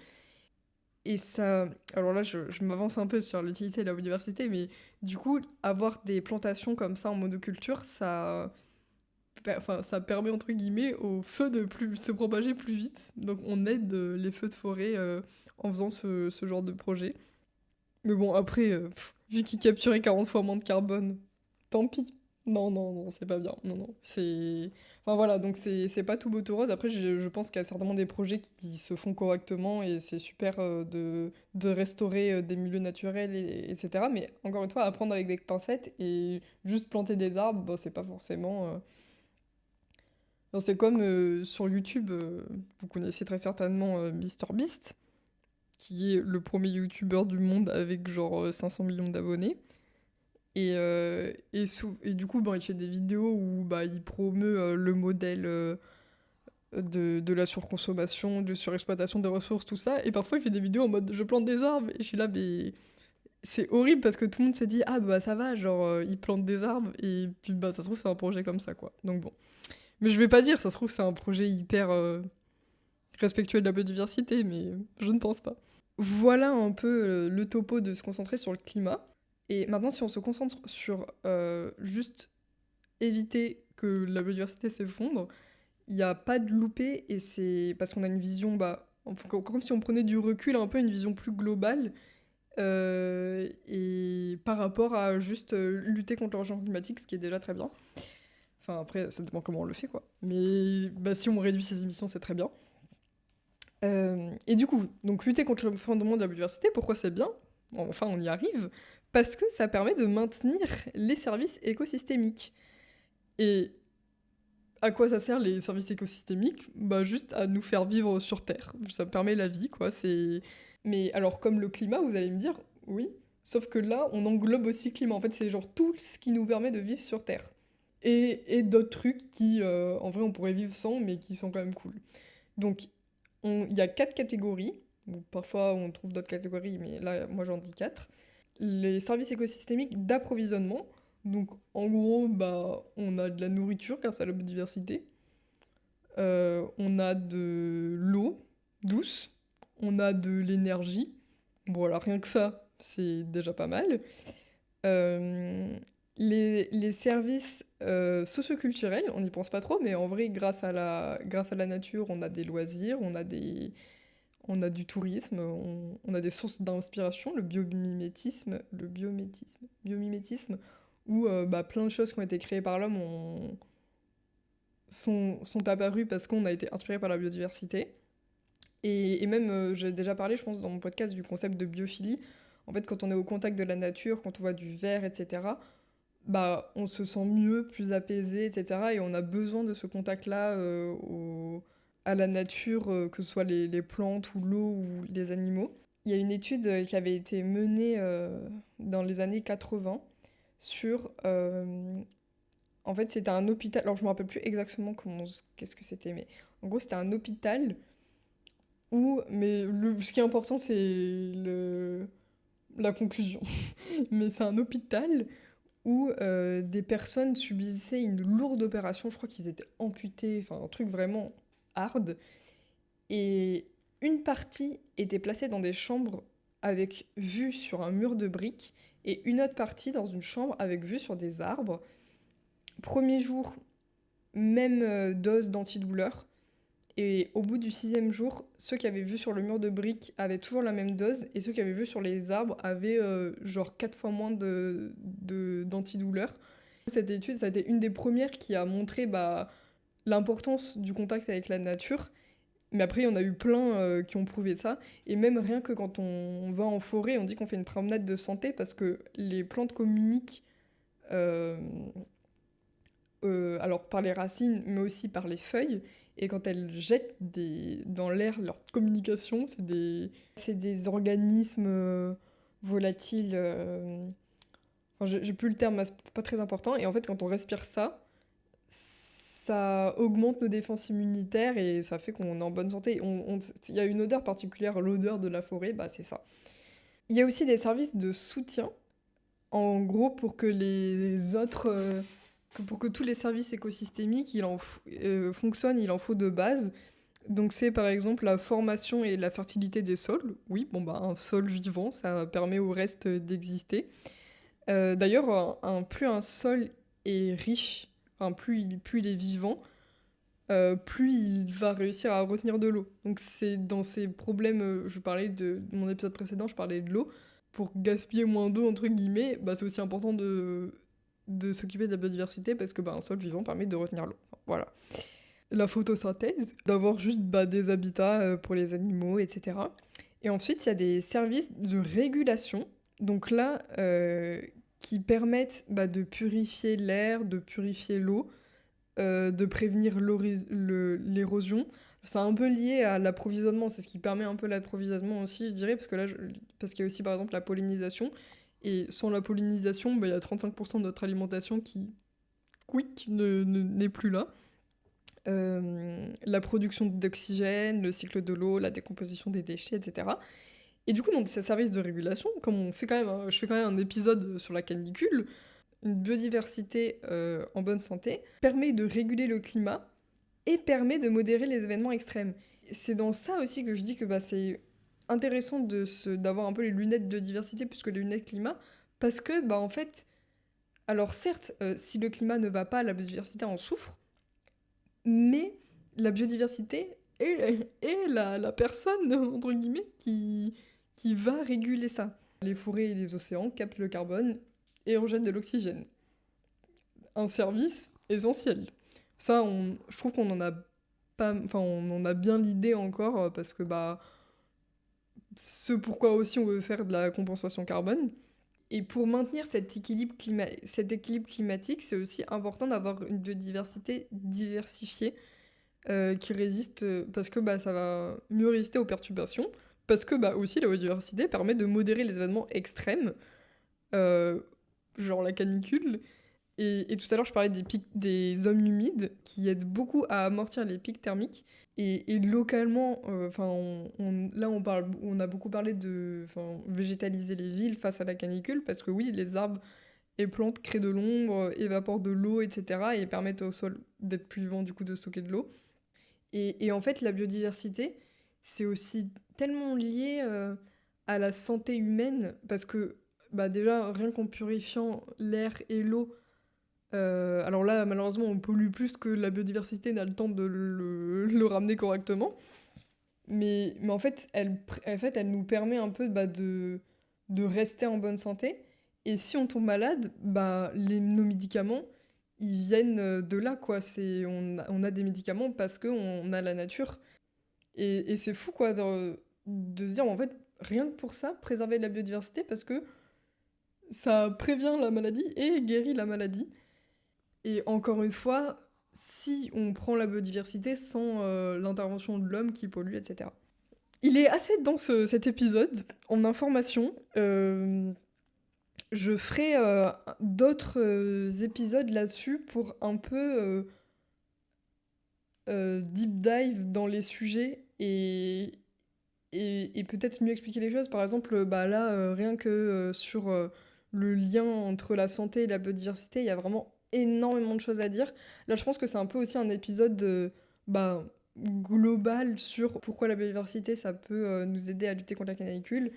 Et ça, alors là, je m'avance un peu sur l'utilité de la biodiversité, mais du coup, avoir des plantations comme ça en monoculture, ça permet entre guillemets aux feux de se propager plus vite. Donc on aide les feux de forêt en faisant ce genre de projet. Mais bon, après, vu qu'ils capturaient 40 fois moins de carbone, tant pis. Non, non, non, c'est pas bien. Non, non. Enfin voilà, donc c'est pas tout beau tout rose. Après, je pense qu'il y a certainement des projets qui se font correctement et c'est super de restaurer des milieux naturels, etc. Mais encore une fois, apprendre avec des pincettes et juste planter des arbres, c'est pas forcément. Non, c'est comme sur YouTube, vous connaissez très certainement MrBeast, qui est le premier YouTuber du monde avec genre 500 millions d'abonnés. Et du coup, il fait des vidéos où il promeut le modèle de la surconsommation, de surexploitation des ressources, tout ça. Et parfois, il fait des vidéos en mode je plante des arbres. Et je suis là, mais c'est horrible parce que tout le monde se dit ah ça va, genre il plante des arbres. Et puis ça se trouve, c'est un projet comme ça, quoi. Donc bon. Mais je vais pas dire, ça se trouve, c'est un projet hyper respectueux de la biodiversité, mais je ne pense pas. Voilà un peu le topo de se concentrer sur le climat. Et maintenant, si on se concentre sur juste éviter que la biodiversité s'effondre, il n'y a pas de loupé, et c'est parce qu'on a une vision, comme si on prenait du recul, un peu une vision plus globale, et par rapport à juste lutter contre le changement climatique, ce qui est déjà très bien. Enfin, après, ça dépend comment on le fait, quoi. Mais si on réduit ses émissions, c'est très bien. Et du coup, donc lutter contre le fondement de la biodiversité, pourquoi c'est bien? Enfin, on y arrive. Parce que ça permet de maintenir les services écosystémiques. Et à quoi ça sert les services écosystémiques? Juste à nous faire vivre sur Terre. Ça permet la vie, quoi. Mais alors, comme le climat, vous allez me dire, oui. Sauf que là, on englobe aussi le climat. En fait, c'est genre tout ce qui nous permet de vivre sur Terre. Et d'autres trucs qui, en vrai, on pourrait vivre sans, mais qui sont quand même cool. Donc, il y a 4 catégories. Bon, parfois, on trouve d'autres catégories, mais là, moi, j'en dis 4. Les services écosystémiques d'approvisionnement. Donc, en gros, on a de la nourriture grâce à la biodiversité. On a de l'eau douce. On a de l'énergie. Bon, alors rien que ça, c'est déjà pas mal. Euh, les services socioculturels, on n'y pense pas trop, mais en vrai, grâce à la nature, on a des loisirs, on a du tourisme, on a des sources d'inspiration, le biomimétisme, où plein de choses qui ont été créées par l'homme sont apparues parce qu'on a été inspiré par la biodiversité. Et même, j'ai déjà parlé, je pense, dans mon podcast du concept de biophilie. En fait, quand on est au contact de la nature, quand on voit du vert, etc., on se sent mieux, plus apaisé, etc. Et on a besoin de ce contact-là à la nature, que ce soit les plantes ou l'eau ou les animaux. Il y a une étude qui avait été menée dans les années 80 sur... en fait, c'était un hôpital... Alors, je me rappelle plus exactement qu'est-ce que c'était, mais en gros, c'était un hôpital où... Mais ce qui est important, c'est la conclusion. Mais c'est un hôpital où des personnes subissaient une lourde opération, je crois qu'ils étaient amputés, enfin un truc vraiment hard, et une partie était placée dans des chambres avec vue sur un mur de briques, et une autre partie dans une chambre avec vue sur des arbres. Premier jour, même dose d'antidouleur, et au bout du 6e jour, ceux qui avaient vu sur le mur de briques avaient toujours la même dose, et ceux qui avaient vu sur les arbres avaient genre 4 fois moins d'antidouleur. Cette étude, ça a été une des premières qui a montré l'importance du contact avec la nature. Mais après, il y en a eu plein qui ont prouvé ça. Et même rien que quand on va en forêt, on dit qu'on fait une promenade de santé parce que les plantes communiquent, euh, alors par les racines, mais aussi par les feuilles. Et quand elles jettent dans l'air leur communication, c'est des organismes volatiles. Enfin, j'ai plus le terme, mais c'est pas très important. Et en fait, quand on respire ça, ça augmente nos défenses immunitaires et ça fait qu'on est en bonne santé. Il y a une odeur particulière, l'odeur de la forêt, bah c'est ça. Il y a aussi des services de soutien, en gros pour que les autres, pour que tous les services écosystémiques fonctionnent, il en faut de base. Donc c'est par exemple la formation et la fertilité des sols. Oui, bon bah un sol vivant, ça permet au reste d'exister. D'ailleurs, plus un sol est riche, enfin, plus il est vivant, plus il va réussir à retenir de l'eau. Donc c'est dans ces problèmes, je parlais de mon épisode précédent, je parlais de l'eau. Pour gaspiller moins d'eau, entre guillemets, bah, c'est aussi important de s'occuper de la biodiversité parce que bah, un sol vivant permet de retenir l'eau. Enfin, voilà. La photosynthèse, d'avoir juste bah, des habitats pour les animaux, etc. Et ensuite, il y a des services de régulation, donc là, qui permettent bah, de purifier l'air, de purifier l'eau, de prévenir l'érosion. C'est un peu lié à l'approvisionnement, c'est ce qui permet un peu l'approvisionnement aussi, je dirais, parce que là, parce qu'il y a aussi par exemple la pollinisation, et sans la pollinisation, bah, il y a 35% de notre alimentation qui, quick, n'est plus là. La production d'oxygène, le cycle de l'eau, la décomposition des déchets, etc. Et du coup, dans ces services de régulation, comme je fais quand même un épisode sur la canicule, une biodiversité en bonne santé permet de réguler le climat et permet de modérer les événements extrêmes. C'est dans ça aussi que je dis que bah, c'est intéressant d'avoir un peu les lunettes de biodiversité plus que les lunettes climat, parce que, bah, en fait, alors certes, si le climat ne va pas, la biodiversité en souffre, mais la biodiversité est la personne, entre guillemets, qui va réguler ça. Les forêts et les océans captent le carbone et rejettent de l'oxygène. Un service essentiel. Ça, je trouve qu'on en a pas, enfin, on en a bien l'idée encore parce que bah, ce pourquoi aussi on veut faire de la compensation carbone. Et pour maintenir cet équilibre climatique, c'est aussi important d'avoir une biodiversité diversifiée qui résiste parce que bah, ça va mieux résister aux perturbations. Parce que bah, aussi la biodiversité permet de modérer les événements extrêmes, euh, genre la canicule. Et tout à l'heure, je parlais des zones humides qui aident beaucoup à amortir les pics thermiques. Et localement, enfin, là, on a beaucoup parlé de végétaliser les villes face à la canicule, parce que oui, les arbres et plantes créent de l'ombre, évaporent de l'eau, etc. et permettent au sol d'être plus vivant, du coup, de stocker de l'eau. Et en fait, la biodiversité, c'est aussi tellement lié à la santé humaine, parce que bah, déjà, rien qu'en purifiant l'air et l'eau, alors là, malheureusement, on pollue plus que la biodiversité n'a le temps de le ramener correctement. Mais en fait, elle nous permet un peu bah, de rester en bonne santé. Et si on tombe malade, bah, nos médicaments, ils viennent de là, quoi. On a des médicaments parce qu'on a la nature. Et c'est fou, quoi, de se dire, en fait, rien que pour ça, préserver la biodiversité, parce que ça prévient la maladie et guérit la maladie. Et encore une fois, si on prend la biodiversité sans l'intervention de l'homme qui pollue, etc. Il est assez dense cet épisode en information. Je ferai d'autres épisodes là-dessus pour un peu deep dive dans les sujets et peut-être mieux expliquer les choses. Par exemple, bah là, rien que sur le lien entre la santé et la biodiversité, il y a vraiment énormément de choses à dire. Là, je pense que c'est un peu aussi un épisode bah, global sur pourquoi la biodiversité, ça peut nous aider à lutter contre la canicule.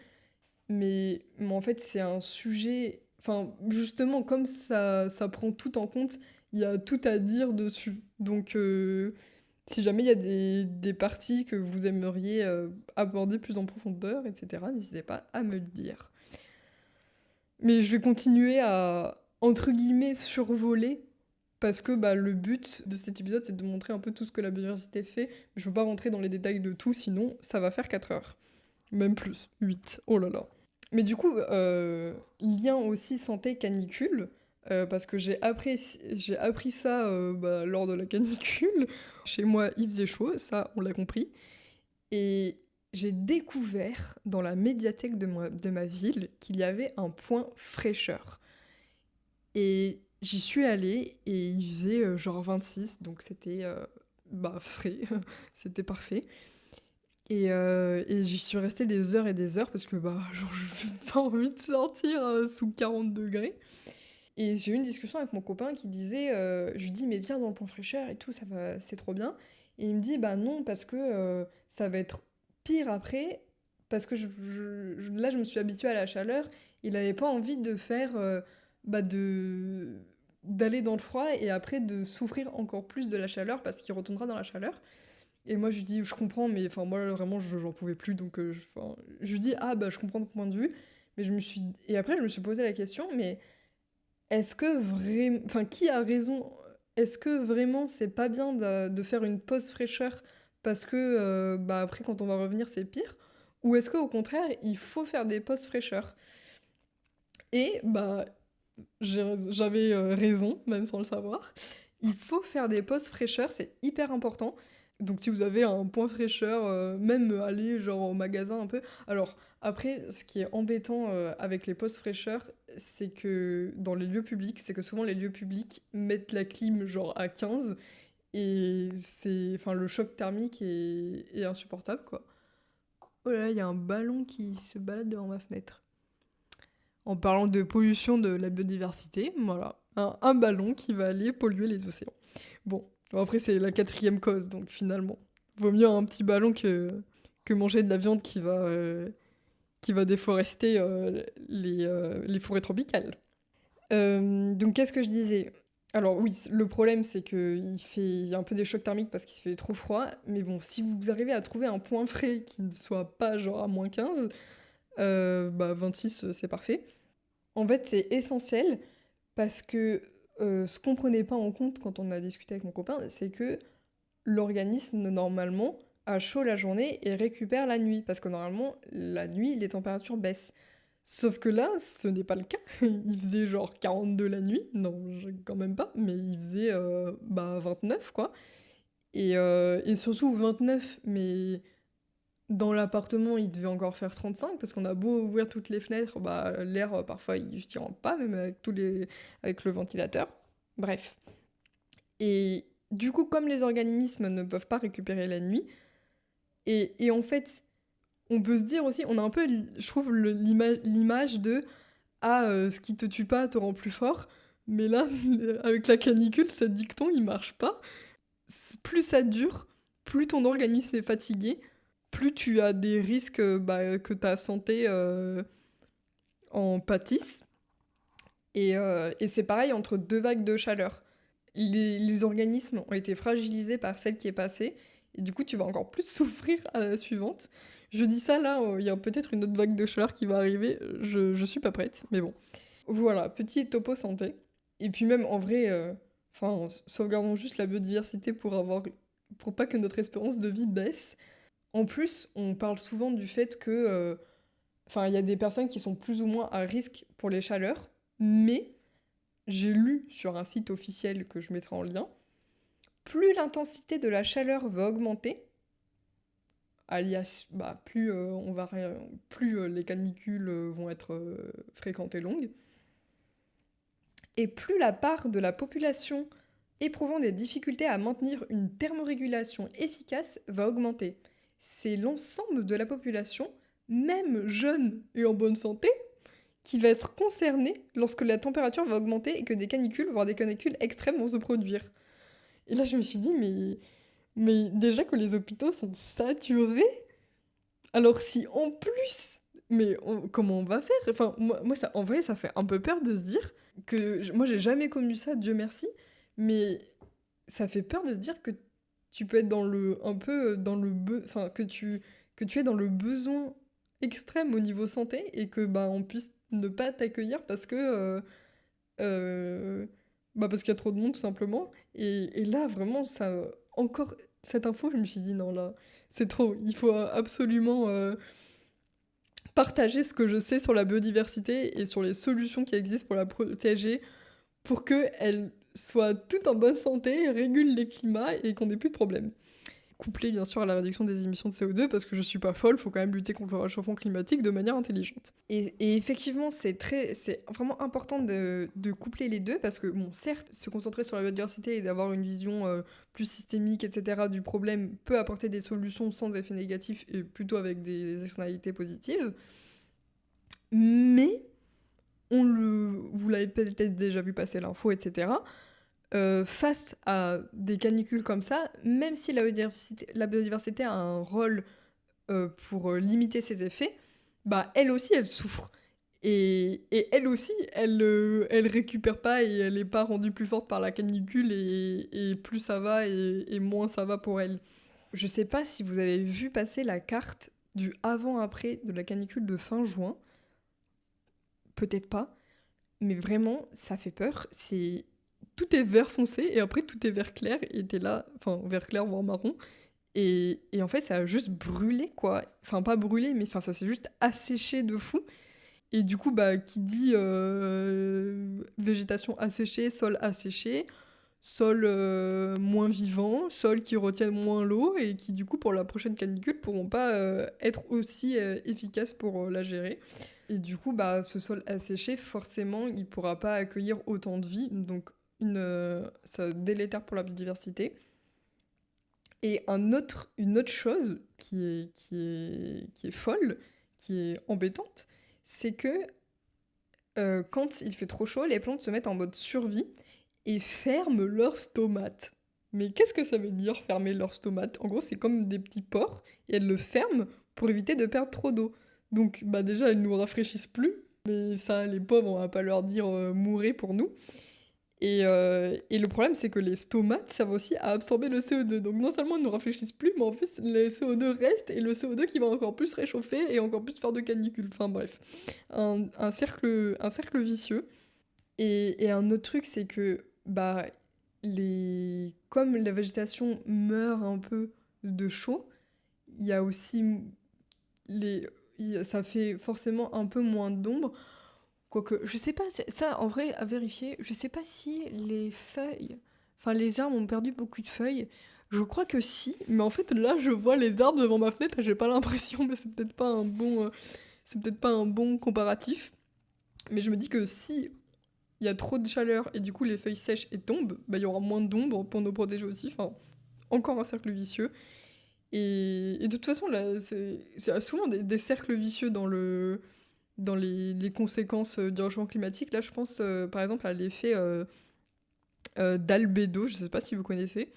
Mais en fait, c'est un sujet... Enfin, justement, comme ça prend tout en compte, il y a tout à dire dessus. Donc, si jamais il y a des parties que vous aimeriez aborder plus en profondeur, etc., n'hésitez pas à me le dire. Mais je vais continuer à, entre guillemets, survoler parce que bah, le but de cet épisode, c'est de montrer un peu tout ce que la biodiversité fait. Je peux pas rentrer dans les détails de tout, sinon ça va faire 4 heures. Même plus, 8. Oh là là. Mais du coup, lien aussi santé canicule, parce que j'ai appris ça bah, lors de la canicule. Chez moi, il faisait chaud, ça, on l'a compris. Et j'ai découvert dans la médiathèque de ma ville qu'il y avait un point fraîcheur. Et j'y suis allée et il faisait genre 26, donc c'était bah, frais, c'était parfait. Et j'y suis restée des heures et des heures parce que bah, genre, je n'ai pas envie de sortir sous 40 degrés. Et j'ai eu une discussion avec mon copain qui disait, je lui dis mais viens dans le point fraîcheur et tout, ça va, c'est trop bien. Et il me dit bah non parce que ça va être pire après parce que là je me suis habituée à la chaleur. Il n'avait pas envie de faire bah d'aller dans le froid et après de souffrir encore plus de la chaleur parce qu'il retournera dans la chaleur. Et moi je lui dis je comprends mais enfin moi vraiment j'en pouvais plus donc je lui dis ah bah je comprends ton point de vue mais et après je me suis posé la question mais est-ce que vraiment... Enfin, qui a raison? Est-ce que vraiment c'est pas bien de faire une pause fraîcheur parce que bah, après quand on va revenir c'est pire? Ou est-ce qu'au contraire il faut faire des pauses fraîcheurs? Et bah j'avais raison, même sans le savoir. Il faut faire des pauses fraîcheurs, c'est hyper important. Donc si vous avez un point fraîcheur, même aller genre au magasin un peu. Alors après, ce qui est embêtant avec les pauses fraîcheurs, c'est que dans les lieux publics, c'est que souvent les lieux publics mettent la clim genre à 15 et enfin le choc thermique est insupportable quoi. Oh là là, il y a un ballon qui se balade devant ma fenêtre. En parlant de pollution de la biodiversité, voilà, un ballon qui va aller polluer les océans. Bon, après c'est la quatrième cause, donc finalement, vaut mieux un petit ballon que manger de la viande qui va déforester les forêts tropicales. Donc qu'est-ce que je disais? Alors oui, le problème c'est il y a un peu des chocs thermiques parce qu'il fait trop froid, mais bon, si vous arrivez à trouver un point frais qui ne soit pas genre à -15, bah 26 c'est parfait. En fait, c'est essentiel parce que ce qu'on prenait pas en compte quand on a discuté avec mon copain, c'est que l'organisme, normalement, a chaud la journée et récupère la nuit. Parce que normalement, la nuit, les températures baissent. Sauf que là, ce n'est pas le cas. Il faisait genre 42 la nuit. Non, quand même pas. Mais il faisait bah, 29, quoi. Et surtout 29, mais dans l'appartement, il devait encore faire 35 parce qu'on a beau ouvrir toutes les fenêtres, bah, l'air parfois il juste y rentre pas, même avec avec le ventilateur. Bref. Et du coup, comme les organismes ne peuvent pas récupérer la nuit, et en fait, on peut se dire aussi, on a un peu, je trouve, l'image de ah, ce qui te tue pas te rend plus fort. Mais là, avec la canicule, ce dicton, il marche pas. Plus ça dure, plus ton organisme est fatigué, plus tu as des risques bah, que ta santé en pâtisse. Et c'est pareil entre deux vagues de chaleur. Les organismes ont été fragilisés par celle qui est passée, et du coup tu vas encore plus souffrir à la suivante. Je dis ça là, il y a peut-être une autre vague de chaleur qui va arriver, je suis pas prête, mais bon. Voilà, petit topo santé. Et puis même en vrai, enfin, sauvegardons juste la biodiversité pour pas que notre espérance de vie baisse. En plus, on parle souvent du fait que, enfin, il y a des personnes qui sont plus ou moins à risque pour les chaleurs, mais j'ai lu sur un site officiel que je mettrai en lien, plus l'intensité de la chaleur va augmenter, alias, bah, plus les canicules vont être fréquentes et longues, et plus la part de la population éprouvant des difficultés à maintenir une thermorégulation efficace va augmenter. C'est l'ensemble de la population, même jeune et en bonne santé, qui va être concerné lorsque la température va augmenter et que des canicules, voire des canicules extrêmes vont se produire. Et là, je me suis dit, mais déjà que les hôpitaux sont saturés, alors si en plus, comment on va faire? Enfin, moi ça, en vrai, ça fait un peu peur de se dire que, moi j'ai jamais connu ça, Dieu merci, mais ça fait peur de se dire que tu peux être un peu dans enfin, que tu es dans le besoin extrême au niveau santé et que bah on puisse ne pas t'accueillir parce que Bah, parce qu'il y a trop de monde, tout simplement. Et là, vraiment, ça, encore, cette info, je me suis dit, non, là, c'est trop. Il faut absolument partager ce que je sais sur la biodiversité et sur les solutions qui existent pour la protéger, pour qu'elle soit toute en bonne santé, régule les climats et qu'on n'ait plus de problème. Couplé bien sûr à la réduction des émissions de CO2, parce que je suis pas folle, faut quand même lutter contre le réchauffement climatique de manière intelligente. Et effectivement, c'est vraiment important de coupler les deux, parce que bon, certes, se concentrer sur la biodiversité et d'avoir une vision plus systémique, etc., du problème peut apporter des solutions sans effet négatif et plutôt avec des externalités positives. Mais vous l'avez peut-être déjà vu passer l'info, etc., face à des canicules comme ça, même si la biodiversité a un rôle pour limiter ses effets, bah elle aussi elle souffre. Et elle aussi, elle récupère pas et elle est pas rendue plus forte par la canicule et plus ça va et moins ça va pour elle. Je sais pas si vous avez vu passer la carte du avant-après de la canicule de fin juin. Peut-être pas, mais vraiment, ça fait peur. Tout est vert foncé et après tout est vert clair et t'es là, enfin vert clair voire marron. Et en fait, ça a juste brûlé quoi. Enfin, pas brûlé, mais enfin, ça s'est juste asséché de fou. Et du coup, bah, qui dit végétation asséchée, sol asséché, sol moins vivant, sol qui retiennent moins l'eau et qui, du coup, pour la prochaine canicule, pourront pas être aussi efficaces pour la gérer. Et du coup, bah, ce sol asséché, forcément, il pourra pas accueillir autant de vie, donc ça délétère pour la biodiversité. Et une autre chose qui est folle, qui est embêtante, c'est que quand il fait trop chaud, les plantes se mettent en mode survie et ferment leurs stomates. Mais qu'est-ce que ça veut dire fermer leurs stomates? En gros, c'est comme des petits pores et elles le ferment pour éviter de perdre trop d'eau. Donc, bah déjà, elles nous rafraîchissent plus, mais ça, les pauvres, on va pas leur dire mourrez pour nous. Et le problème, c'est que les stomates servent aussi à absorber le CO2. Donc non seulement ils ne réfléchissent plus, mais en plus le CO2 reste et le CO2 qui va encore plus réchauffer et encore plus faire de canicule. Enfin bref, un cercle vicieux. Et un autre truc, c'est que bah, comme la végétation meurt un peu de chaud, il y a aussi ça fait forcément un peu moins d'ombre. Quoique, je sais pas, ça en vrai à vérifier, je sais pas si les feuilles, enfin les arbres ont perdu beaucoup de feuilles. Je crois que si, mais en fait là je vois les arbres devant ma fenêtre et j'ai pas l'impression, mais c'est peut-être pas un bon comparatif. Mais je me dis que si il y a trop de chaleur et du coup les feuilles sèchent et tombent, bah il y aura moins d'ombre pour nous protéger aussi. Enfin, encore un cercle vicieux. Et de toute façon là, c'est souvent des cercles vicieux dans les conséquences du réchauffement climatique. Là, je pense par exemple à l'effet d'albédo, je ne sais pas si vous connaissez,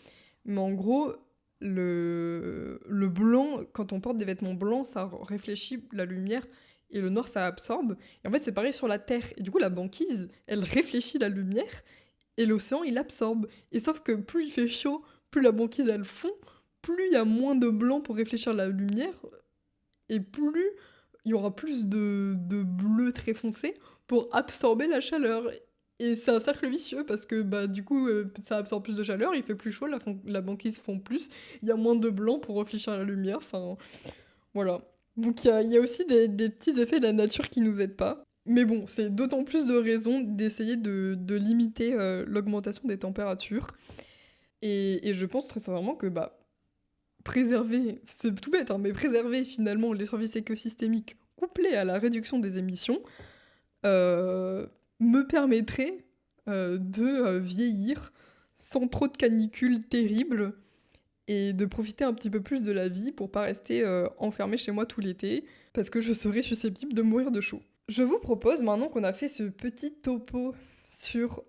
mais en gros, le blanc, quand on porte des vêtements blancs, ça réfléchit la lumière et le noir, ça absorbe. Et en fait, c'est pareil sur la Terre. Et du coup, la banquise, elle réfléchit la lumière et l'océan, il absorbe. Et sauf que plus il fait chaud, plus la banquise, elle fond, plus il y a moins de blanc pour réfléchir la lumière et plus il y aura plus de bleu très foncé pour absorber la chaleur. Et c'est un cercle vicieux parce que bah, du coup, ça absorbe plus de chaleur, il fait plus chaud, la banquise fond plus, il y a moins de blanc pour réfléchir la lumière, enfin voilà. Donc il y a aussi des petits effets de la nature qui nous aident pas. Mais bon, c'est d'autant plus de raisons d'essayer de limiter l'augmentation des températures. Et je pense très sincèrement que bah, préserver, c'est tout bête, hein, mais préserver finalement les services écosystémiques couplés à la réduction des émissions euh, me permettrait de vieillir sans trop de canicules terribles et de profiter un petit peu plus de la vie pour pas rester enfermé chez moi tout l'été parce que je serais susceptible de mourir de chaud. Je vous propose maintenant qu'on a fait ce petit topo sur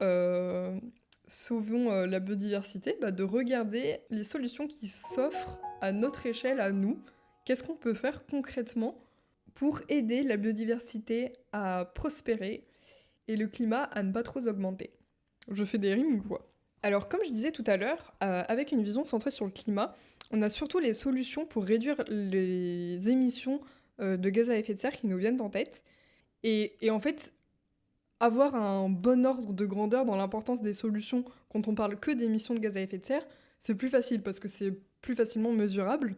sauvons la biodiversité, bah, de regarder les solutions qui s'offrent à notre échelle, à nous. Qu'est-ce qu'on peut faire concrètement pour aider la biodiversité à prospérer et le climat à ne pas trop augmenter. Je fais des rimes ou quoi? Alors comme je disais tout à l'heure, avec une vision centrée sur le climat, on a surtout les solutions pour réduire les émissions de gaz à effet de serre qui nous viennent en tête. Et en fait, avoir un bon ordre de grandeur dans l'importance des solutions quand on parle que d'émissions de gaz à effet de serre, c'est plus facile parce que c'est plus facilement mesurable.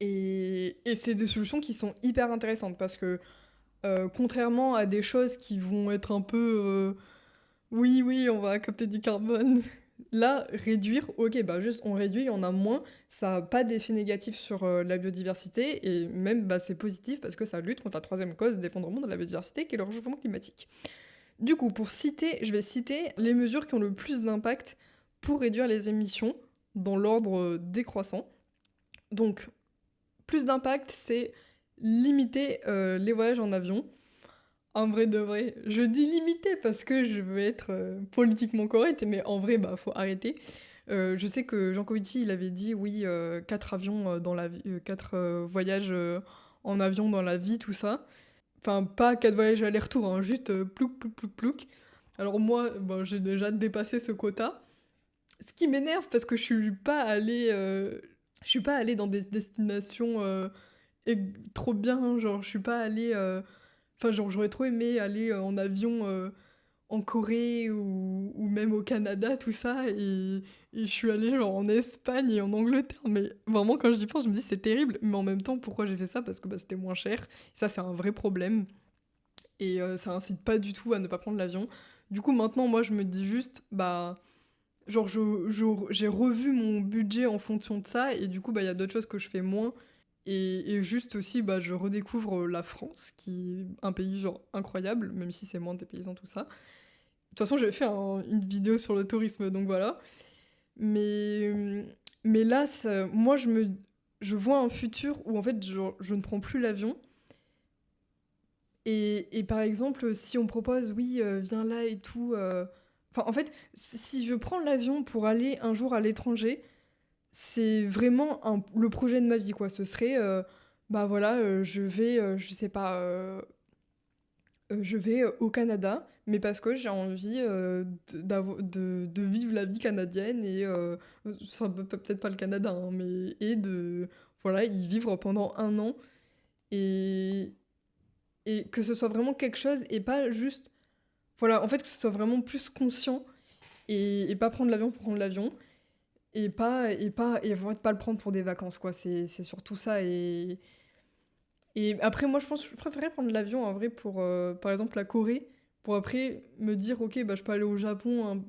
Et c'est des solutions qui sont hyper intéressantes parce que contrairement à des choses qui vont être un peu oui, oui, on va capter du carbone. Là, réduire, ok, bah juste on réduit, il y en a moins, ça n'a pas d'effet négatif sur la biodiversité, et même bah, c'est positif parce que ça lutte contre la troisième cause d'effondrement de la biodiversité, qui est le réchauffement climatique. Du coup, je vais citer les mesures qui ont le plus d'impact pour réduire les émissions dans l'ordre décroissant. Donc, plus d'impact, c'est limiter les voyages en avion. En vrai de vrai, je dis limiter parce que je veux être politiquement correcte, mais en vrai, bah, faut arrêter. Je sais que Jean Covici, il avait dit, oui, 4 avions dans la vie, 4 voyages en avion dans la vie, tout ça. Enfin, pas 4 voyages aller-retour, hein, juste plouc, plouc, plouc, plouc. Alors moi, bah, j'ai déjà dépassé ce quota. Ce qui m'énerve parce que je suis pas allée dans des destinations trop bien, genre je suis pas allée enfin, genre, j'aurais trop aimé aller en avion en Corée ou même au Canada, tout ça. Et je suis allée genre en Espagne et en Angleterre. Mais vraiment, quand j'y pense, je me dis c'est terrible. Mais en même temps, pourquoi j'ai fait ça? Parce que bah, c'était moins cher. Ça, c'est un vrai problème. Et ça incite pas du tout à ne pas prendre l'avion. Du coup, maintenant, moi, je me dis juste, bah. Genre, j'ai revu mon budget en fonction de ça. Et du coup, bah, il y a d'autres choses que je fais moins. Et juste aussi, bah, je redécouvre la France, qui est un pays genre incroyable, même si c'est moins dépaysant tout ça. De toute façon, j'avais fait une vidéo sur le tourisme, donc voilà. Mais, mais là, moi, je vois un futur où en fait, je ne prends plus l'avion. Et par exemple, si on me propose, oui, viens là et tout. Enfin, en fait, si je prends l'avion pour aller un jour à l'étranger, c'est vraiment le projet de ma vie, quoi. Ce serait, bah voilà, je sais pas, je vais au Canada, mais parce que j'ai envie de vivre la vie canadienne et ça peut-être pas le Canada, hein, mais et de voilà y vivre pendant un an et que ce soit vraiment quelque chose et pas juste voilà en fait que ce soit vraiment plus conscient et pas prendre l'avion pour prendre l'avion et en fait, pas le prendre pour des vacances quoi. C'est surtout ça et après, moi, je pense que je préférais prendre l'avion en vrai pour, par exemple, la Corée, pour après me dire, ok, bah, je peux aller au Japon un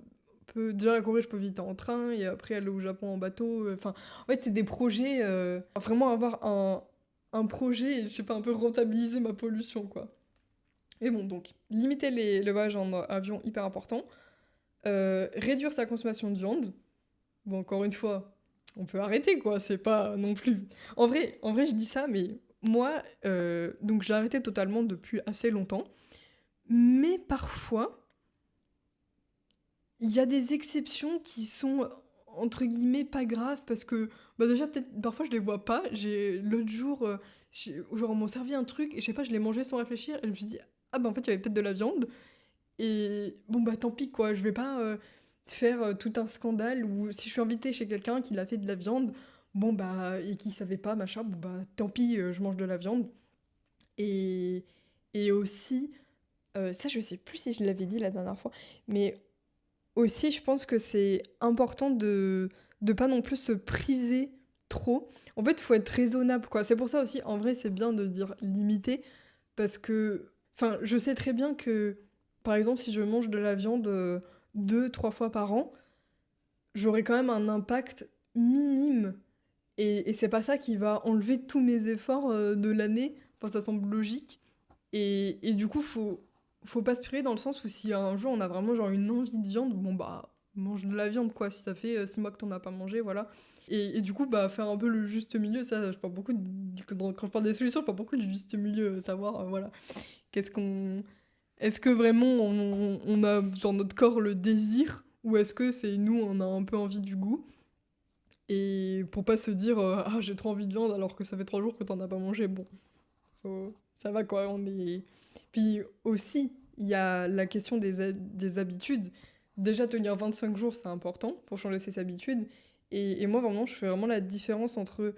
peu. Déjà, la Corée, je peux visiter en train, et après aller au Japon en bateau. Enfin, en fait, c'est des projets. Vraiment avoir un projet et, je sais pas, un peu rentabiliser ma pollution, quoi. Et bon, donc, limiter le voyage en avion, hyper important. Réduire sa consommation de viande. Bon, encore une fois, on peut arrêter, quoi, c'est pas non plus... En vrai, je dis ça, mais moi, donc j'ai arrêté totalement depuis assez longtemps. Mais parfois, il y a des exceptions qui sont, entre guillemets, pas graves, parce que, bah déjà, peut-être, parfois, je les vois pas. L'autre jour, genre, on m'a servi un truc, et je sais pas, je l'ai mangé sans réfléchir, et je me suis dit, ah bah en fait, il y avait peut-être de la viande. Et bon, bah tant pis, quoi. Je vais pas faire tout un scandale ou si je suis invitée chez quelqu'un qui l'a fait de la viande, bon, bah, et qui savait pas, machin, bon, bah tant pis, je mange de la viande. Et, et aussi, ça, je sais plus si je l'avais dit la dernière fois, mais aussi, je pense que c'est important de pas non plus se priver trop. En fait, il faut être raisonnable, quoi. C'est pour ça aussi, en vrai, c'est bien de se dire limiter, parce que, enfin, je sais très bien que, par exemple, si je mange de la viande 2, 3 fois par an, j'aurai quand même un impact minime. Et c'est pas ça qui va enlever tous mes efforts de l'année. Enfin, ça semble logique. Et du coup, faut pas se priver dans le sens où si un jour on a vraiment genre une envie de viande, bon bah, mange de la viande quoi. Si ça fait 6 mois que t'en as pas mangé, voilà. Et du coup, bah, faire un peu le juste milieu, ça, je parle beaucoup quand je parle des solutions, je parle beaucoup du juste milieu, savoir, voilà, qu'est-ce qu'on... Est-ce que vraiment on a, genre, notre corps le désire, ou est-ce que c'est nous, on a un peu envie du goût? Et pour pas se dire, ah, j'ai trop envie de viande alors que ça fait 3 jours que t'en as pas mangé, bon, ça va quoi, on est... Puis aussi, il y a la question des habitudes. Déjà, tenir 25 jours, c'est important pour changer ses habitudes. Et moi, vraiment, je fais vraiment la différence entre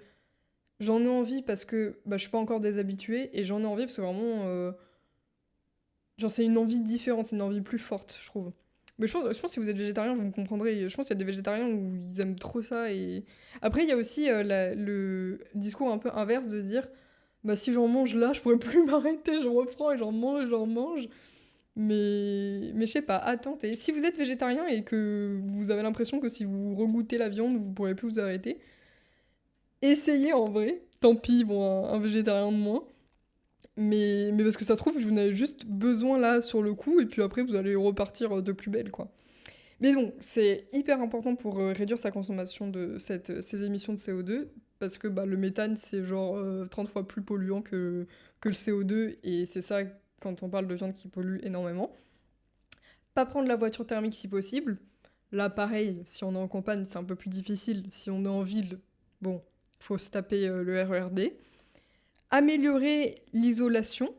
j'en ai envie parce que bah, je suis pas encore déshabituée et j'en ai envie parce que vraiment, Genre, c'est une envie différente, c'est une envie plus forte, je trouve. Mais je pense que si vous êtes végétarien, vous me comprendrez. Je pense qu'il y a des végétariens où ils aiment trop ça. Et... Après, il y a aussi le discours un peu inverse de se dire, bah si j'en mange là, je pourrais plus m'arrêter, j'en reprends et j'en mange, j'en mange. Mais je sais pas, attendez. Si vous êtes végétarien et que vous avez l'impression que si vous regoutez la viande, vous pourrez plus vous arrêter, essayez en vrai. Tant pis, bon, un végétarien de moins. Mais parce que ça se trouve, vous en avez juste besoin là sur le coup, et puis après vous allez repartir de plus belle, quoi. Mais bon, c'est hyper important pour réduire sa consommation de ces émissions de CO2, parce que bah, le méthane, c'est genre 30 fois plus polluant que le CO2, et c'est ça quand on parle de viande qui pollue énormément. Pas prendre la voiture thermique si possible. Là, pareil, si on est en campagne, c'est un peu plus difficile. Si on est en ville, bon, faut se taper le RERD. Améliorer l'isolation.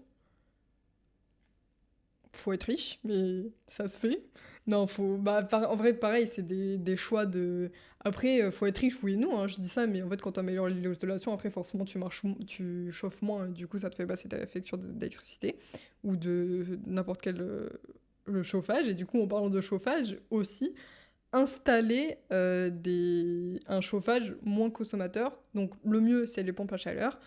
Faut être riche, mais ça se fait. Non, faut. Bah, en vrai, pareil, c'est des choix de. Après, faut être riche, oui et non, hein, je dis ça, mais en fait, quand tu améliores l'isolation, après, forcément, tu chauffes moins, et du coup, ça te fait baisser ta facture d'électricité ou de n'importe quel chauffage. Et du coup, en parlant de chauffage aussi, installer un chauffage moins consommateur. Donc, le mieux, c'est les pompes à chaleur.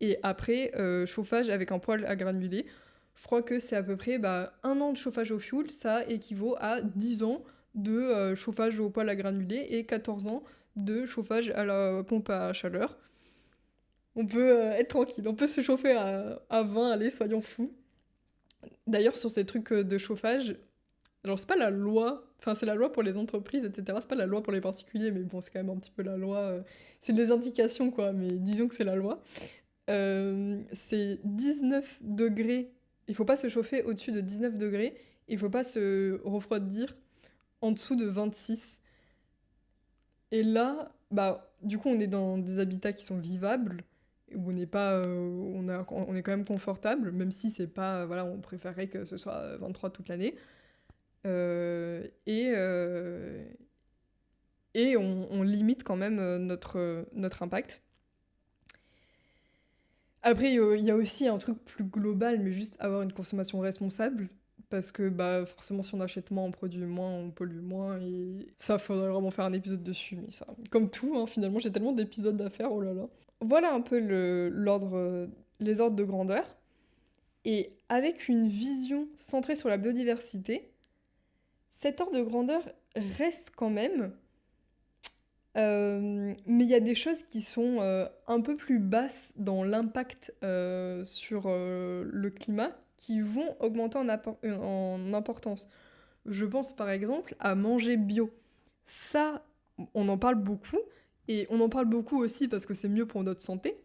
Et après, chauffage avec un poêle à granulés. Je crois que c'est à peu près bah, 1 an de chauffage au fioul, ça équivaut à 10 ans de chauffage au poêle à granulés et 14 ans de chauffage à la pompe à chaleur. On peut être tranquille, on peut se chauffer à 20, allez, soyons fous. D'ailleurs, sur ces trucs de chauffage, alors c'est pas la loi, enfin c'est la loi pour les entreprises, etc. C'est pas la loi pour les particuliers, mais bon, c'est quand même un petit peu la loi. C'est des indications, quoi, mais disons que c'est la loi. C'est 19 degrés. Il faut pas se chauffer au-dessus de 19 degrés. Il faut pas se refroidir en dessous de 26. Et là, bah, du coup, on est dans des habitats qui sont vivables, où on n'est pas, on est quand même confortable, même si c'est pas, voilà, on préférerait que ce soit 23 toute l'année. Et on limite quand même notre impact. Après, il y a aussi un truc plus global, mais juste avoir une consommation responsable. Parce que bah, forcément, si on achète moins, on produit moins, on pollue moins. Et ça, faudrait vraiment faire un épisode dessus. Mais ça, comme tout, hein, finalement, j'ai tellement d'épisodes à faire, oh là là. Voilà un peu les ordres de grandeur. Et avec une vision centrée sur la biodiversité, cet ordre de grandeur reste quand même. Mais il y a des choses qui sont un peu plus basses dans l'impact sur le climat qui vont augmenter en importance. Je pense par exemple à manger bio. Ça, on en parle beaucoup, et on en parle beaucoup aussi parce que c'est mieux pour notre santé.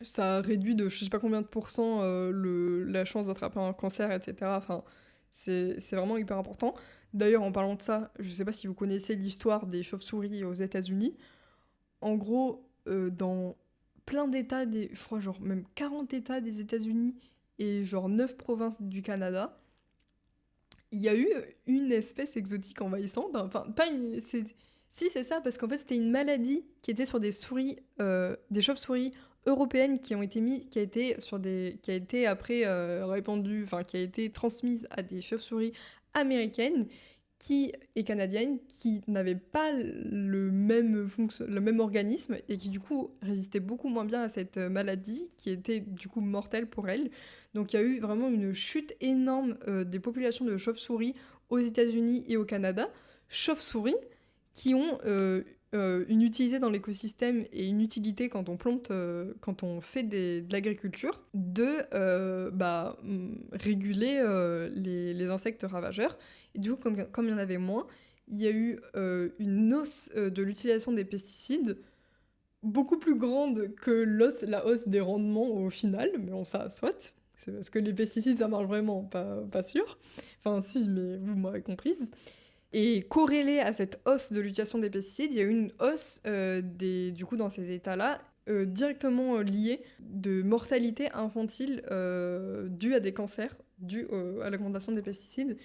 Ça réduit de je sais pas combien de pourcents la chance d'attraper un cancer, etc. Enfin, c'est vraiment hyper important. D'ailleurs, en parlant de ça, je sais pas si vous connaissez l'histoire des chauves-souris aux États-Unis. En gros, dans plein d'États, je crois genre même 40 États des États-Unis et genre 9 provinces du Canada, il y a eu une espèce exotique envahissante. Enfin, pas une. Si, c'est ça, parce qu'en fait, c'était une maladie qui était sur des souris, des chauves-souris européennes qui a été après répandue, enfin, qui a été transmise à des chauves-souris américaines et canadiennes qui n'avaient pas le même organisme et qui du coup résistaient beaucoup moins bien à cette maladie qui était du coup mortelle pour elles. Donc il y a eu vraiment une chute énorme des populations de chauves-souris aux États-Unis et au Canada. Chauves-souris qui ont une utilité dans l'écosystème et une utilité quand on plante, quand on fait de l'agriculture, de réguler les insectes ravageurs. Et du coup, comme il y en avait moins, il y a eu une hausse de l'utilisation des pesticides beaucoup plus grande que la hausse des rendements au final, mais on ça soit. C'est parce que les pesticides, ça marche vraiment, pas sûr. Enfin, si, mais vous m'aurez comprise. Et corrélé à cette hausse de l'utilisation des pesticides, il y a eu une hausse du coup, dans ces états-là, directement liée de mortalité infantile due à des cancers, due à l'augmentation des pesticides.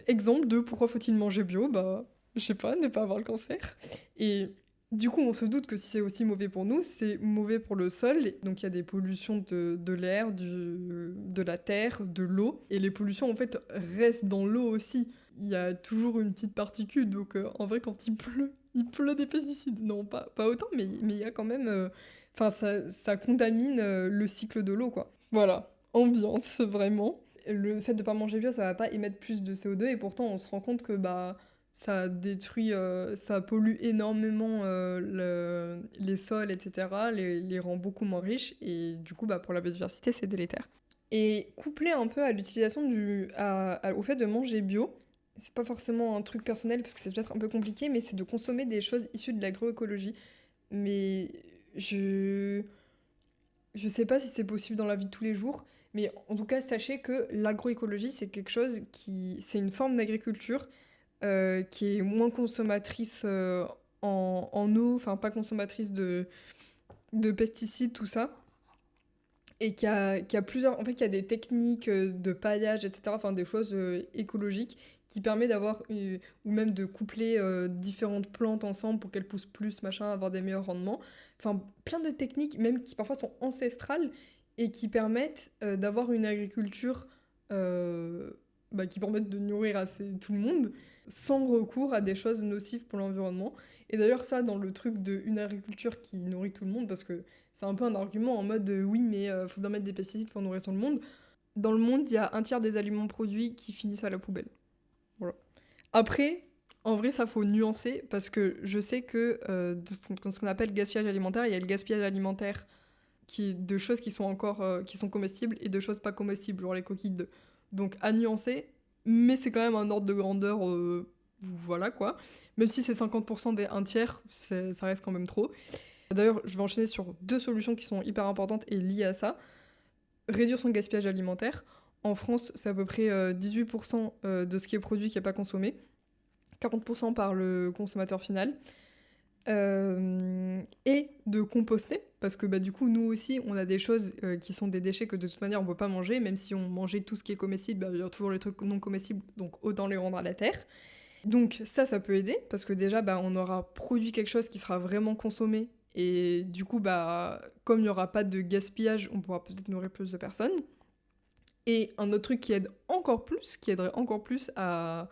Exemple de pourquoi faut-il manger bio, bah, je sais pas, ne pas avoir le cancer. Et Du coup, on se doute que si c'est aussi mauvais pour nous, c'est mauvais pour le sol. Donc il y a des pollutions de l'air, de la terre, de l'eau. Et les pollutions, en fait, restent dans l'eau aussi. Il y a toujours une petite particule. Donc en vrai, quand il pleut des pesticides. Non, pas autant, mais il y a quand même... Enfin, ça contamine le cycle de l'eau, quoi. Voilà, ambiance, vraiment. Le fait de pas manger bio, ça va pas émettre plus de CO2. Et pourtant, on se rend compte que bah ça détruit, ça pollue énormément les sols, etc., les rend beaucoup moins riches, et du coup, bah, pour la biodiversité, c'est délétère. Et couplé un peu à l'utilisation au fait de manger bio, c'est pas forcément un truc personnel, parce que c'est peut-être un peu compliqué, mais c'est de consommer des choses issues de l'agroécologie. Mais je... Je sais pas si c'est possible dans la vie de tous les jours, mais en tout cas, sachez que l'agroécologie, c'est quelque chose qui... C'est une forme d'agriculture qui est moins consommatrice en eau, enfin pas consommatrice de pesticides, tout ça, et qui a plusieurs, en fait, qui a des techniques de paillage, etc., enfin des choses écologiques qui permet d'avoir, ou même de coupler différentes plantes ensemble pour qu'elles poussent plus, machin, avoir des meilleurs rendements. Enfin, plein de techniques, même qui parfois sont ancestrales, et qui permettent d'avoir une agriculture bah, qui permettent de nourrir assez tout le monde, sans recours à des choses nocives pour l'environnement. Et d'ailleurs, ça, dans le truc de une agriculture qui nourrit tout le monde, parce que c'est un peu un argument en mode oui, mais faut bien mettre des pesticides pour nourrir tout le monde. Dans le monde, il y a un tiers des aliments produits qui finissent à la poubelle. Voilà. Après, en vrai, ça faut nuancer parce que je sais que de ce qu'on appelle gaspillage alimentaire, il y a le gaspillage alimentaire de choses qui sont encore qui sont comestibles et de choses pas comestibles, genre les coquilles d'œufs. Donc à nuancer, mais c'est quand même un ordre de grandeur, voilà quoi. Même si c'est 50% des un tiers, ça reste quand même trop. D'ailleurs, je vais enchaîner sur deux solutions qui sont hyper importantes et liées à ça. Réduire son gaspillage alimentaire. En France, c'est à peu près 18% de ce qui est produit qui n'est pas consommé, 40% par le consommateur final. Et de composter, parce que bah, du coup, nous aussi, on a des choses qui sont des déchets que de toute manière, on ne peut pas manger, même si on mangeait tout ce qui est comestible, bah, il y a toujours les trucs non comestibles, donc autant les rendre à la terre. Donc ça peut aider, parce que déjà, bah, on aura produit quelque chose qui sera vraiment consommé, et du coup, bah, comme il n'y aura pas de gaspillage, on pourra peut-être nourrir plus de personnes. Et un autre truc qui aide encore plus, qui aiderait encore plus à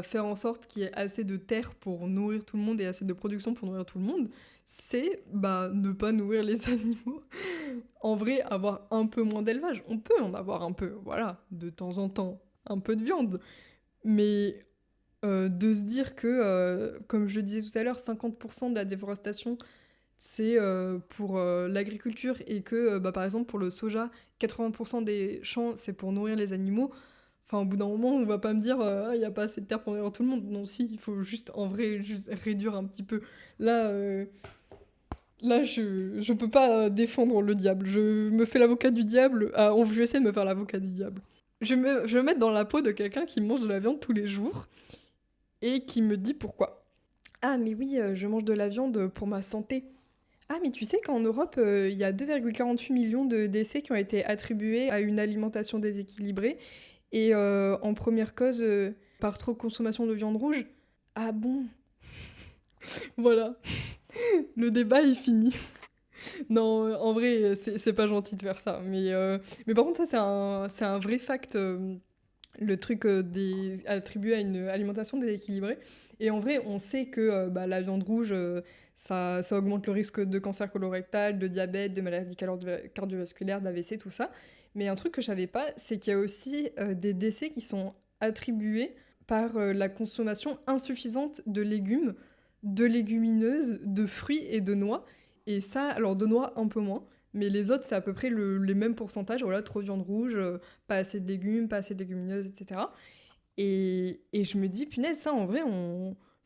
faire en sorte qu'il y ait assez de terre pour nourrir tout le monde et assez de production pour nourrir tout le monde, c'est bah, ne pas nourrir les animaux. En vrai, avoir un peu moins d'élevage, on peut en avoir un peu, voilà, de temps en temps, un peu de viande. Mais de se dire que, comme je le disais tout à l'heure, 50% de la déforestation, c'est pour l'agriculture et que, bah, par exemple, pour le soja, 80% des champs, c'est pour nourrir les animaux. Enfin, au bout d'un moment, on va pas me dire il n'y a pas assez de terre pour nourrir tout le monde. Non, si, il faut juste, en vrai, juste réduire un petit peu. Là, je peux pas défendre le diable. Je me fais l'avocat du diable. Ah, je vais essayer de me faire l'avocat du diable. Je vais me mettre dans la peau de quelqu'un qui mange de la viande tous les jours et qui me dit pourquoi. Ah, mais oui, je mange de la viande pour ma santé. Ah, mais tu sais qu'en Europe, il y a 2,48 millions de décès qui ont été attribués à une alimentation déséquilibrée et en première cause par trop consommation de viande rouge. Ah bon? Voilà, le débat est fini. Non, en vrai, c'est pas gentil de faire ça. Mais par contre, ça, c'est un vrai fact, le truc attribué à une alimentation déséquilibrée. Et en vrai, on sait que bah, la viande rouge, ça augmente le risque de cancer colorectal, de diabète, de maladies cardiovasculaires, d'AVC, tout ça. Mais un truc que je savais pas, c'est qu'il y a aussi des décès qui sont attribués par la consommation insuffisante de légumes, de légumineuses, de fruits et de noix. Et ça, alors de noix un peu moins, mais les autres, c'est à peu près les mêmes pourcentages. Voilà, trop de viande rouge, pas assez de légumes, pas assez de légumineuses, etc. Et je me dis, punaise, ça en vrai,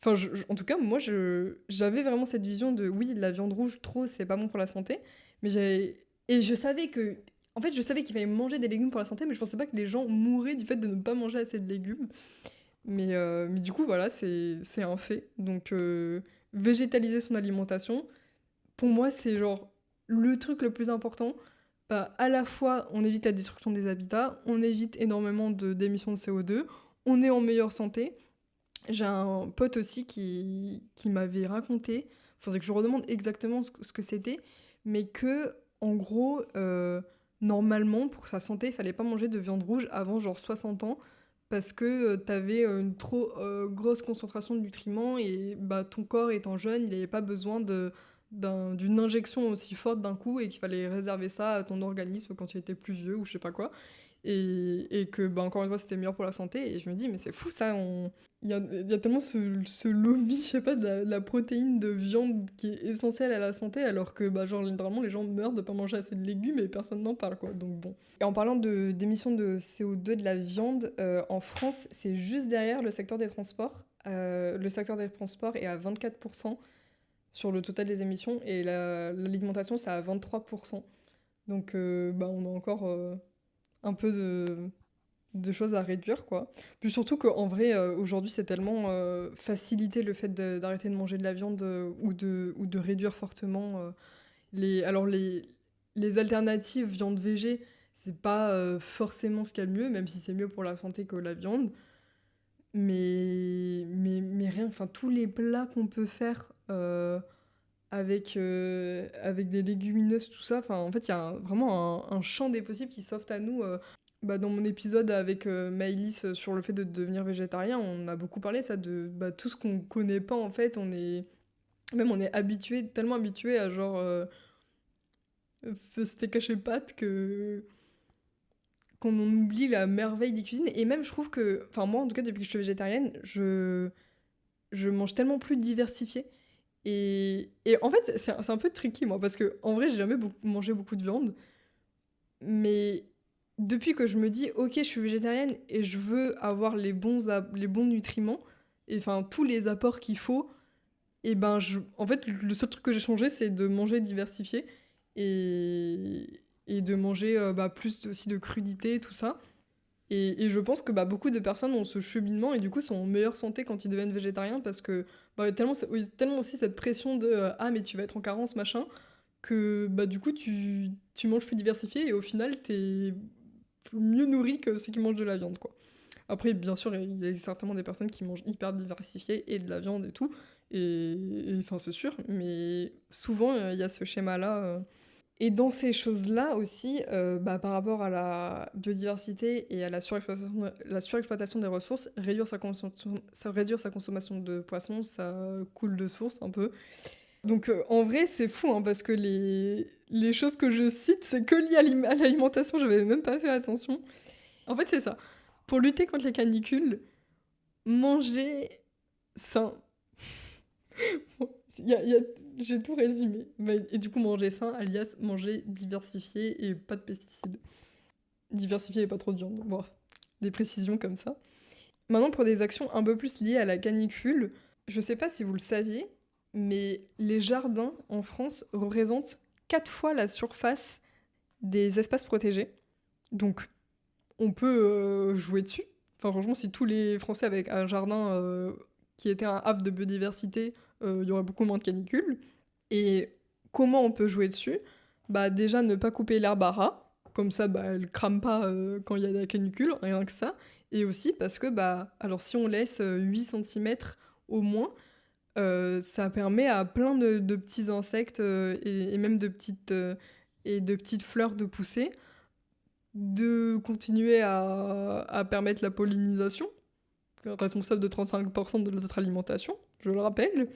Enfin, en tout cas, moi, j'avais vraiment cette vision de oui, la viande rouge, trop, c'est pas bon pour la santé. Et je savais que. En fait, je savais qu'il fallait manger des légumes pour la santé, mais je pensais pas que les gens mouraient du fait de ne pas manger assez de légumes. Mais du coup, voilà, c'est un fait. Donc, végétaliser son alimentation, pour moi, c'est genre le truc le plus important. Bah, à la fois, on évite la destruction des habitats, on évite énormément d'émissions de CO2, on est en meilleure santé. J'ai un pote aussi qui m'avait raconté, faudrait que je redemande exactement ce que c'était, mais que, en gros, normalement, pour sa santé, il fallait pas manger de viande rouge avant genre 60 ans, parce que t'avais une trop grosse concentration de nutriments, et bah, ton corps étant jeune, il n'avait pas besoin d'une injection aussi forte d'un coup, et qu'il fallait réserver ça à ton organisme quand il était plus vieux ou je sais pas quoi. Et que, bah, encore une fois, c'était meilleur pour la santé. Et je me dis, mais c'est fou ça, il y a tellement ce lobby, je sais pas, de la protéine de viande qui est essentielle à la santé, alors que, bah, genre, littéralement, les gens meurent de pas manger assez de légumes et personne n'en parle, quoi. Donc bon. Et en parlant d'émissions de CO2 de la viande, en France, c'est juste derrière le secteur des transports. Le secteur des transports est à 24% sur le total des émissions, et l'alimentation, c'est à 23%. Donc, bah, on a encore un peu de choses à réduire, quoi. Puis surtout qu'en vrai, aujourd'hui, c'est tellement facilité le fait d'arrêter de manger de la viande, ou de réduire fortement. Les alternatives viande végé, c'est pas forcément ce qu'il y a de mieux, même si c'est mieux pour la santé que la viande. Mais rien, enfin, tous les plats qu'on peut faire avec des légumineuses, tout ça, enfin, en fait, il y a vraiment un champ des possibles qui s'offre à nous. Bah, dans mon épisode avec Maëlys sur le fait de devenir végétarien, on a beaucoup parlé ça de bah, tout ce qu'on connaît pas en fait. On est habitué, tellement habitué à genre steak haché pâtes qu'on en oublie la merveille des cuisines. Et même je trouve que, enfin moi en tout cas depuis que je suis végétarienne, je mange tellement plus diversifié. Et en fait c'est un peu tricky moi parce que en vrai j'ai jamais mangé beaucoup de viande, mais depuis que je me dis, ok, je suis végétarienne et je veux avoir les bons nutriments, et enfin tous les apports qu'il faut, et ben en fait, le seul truc que j'ai changé, c'est de manger diversifié, et de manger bah, plus aussi de crudité, tout ça. Et je pense que bah, beaucoup de personnes ont ce cheminement et du coup sont en meilleure santé quand ils deviennent végétariens, parce que bah, oui, tellement aussi cette pression de ah, mais tu vas être en carence, machin, que bah, du coup tu manges plus diversifié et au final t'es mieux nourri que ceux qui mangent de la viande, quoi. Après, bien sûr, il y a certainement des personnes qui mangent hyper diversifié et de la viande et tout, enfin c'est sûr, mais souvent il y a ce schéma-là. Et dans ces choses-là aussi, bah, par rapport à la biodiversité et à la surexploitation des ressources, réduire sa consommation de poissons, ça coule de source un peu. Donc en vrai, c'est fou, hein, parce que les choses que je cite, c'est que lié à l'alimentation, j'avais même pas fait attention. En fait, c'est ça. Pour lutter contre les canicules, manger sain. Bon, j'ai tout résumé. Et du coup, manger sain, alias manger diversifié et pas de pesticides. Diversifié et pas trop de viande. Bon, des précisions comme ça. Maintenant, pour des actions un peu plus liées à la canicule, je sais pas si vous le saviez, mais les jardins en France représentent 4 fois la surface des espaces protégés. Donc, on peut jouer dessus. Enfin, franchement, si tous les Français avaient un jardin qui était un havre de biodiversité, il y aurait beaucoup moins de canicules. Et comment on peut jouer dessus? Bah déjà, ne pas couper l'herbe à ras. Comme ça, bah, elle crame pas quand il y a de la canicule, rien que ça. Et aussi parce que, bah, alors si on laisse 8 centimètres au moins, ça permet à plein de petits insectes et même de petites fleurs de pousser, de continuer à permettre la pollinisation, responsable de 35% de notre alimentation, je le rappelle.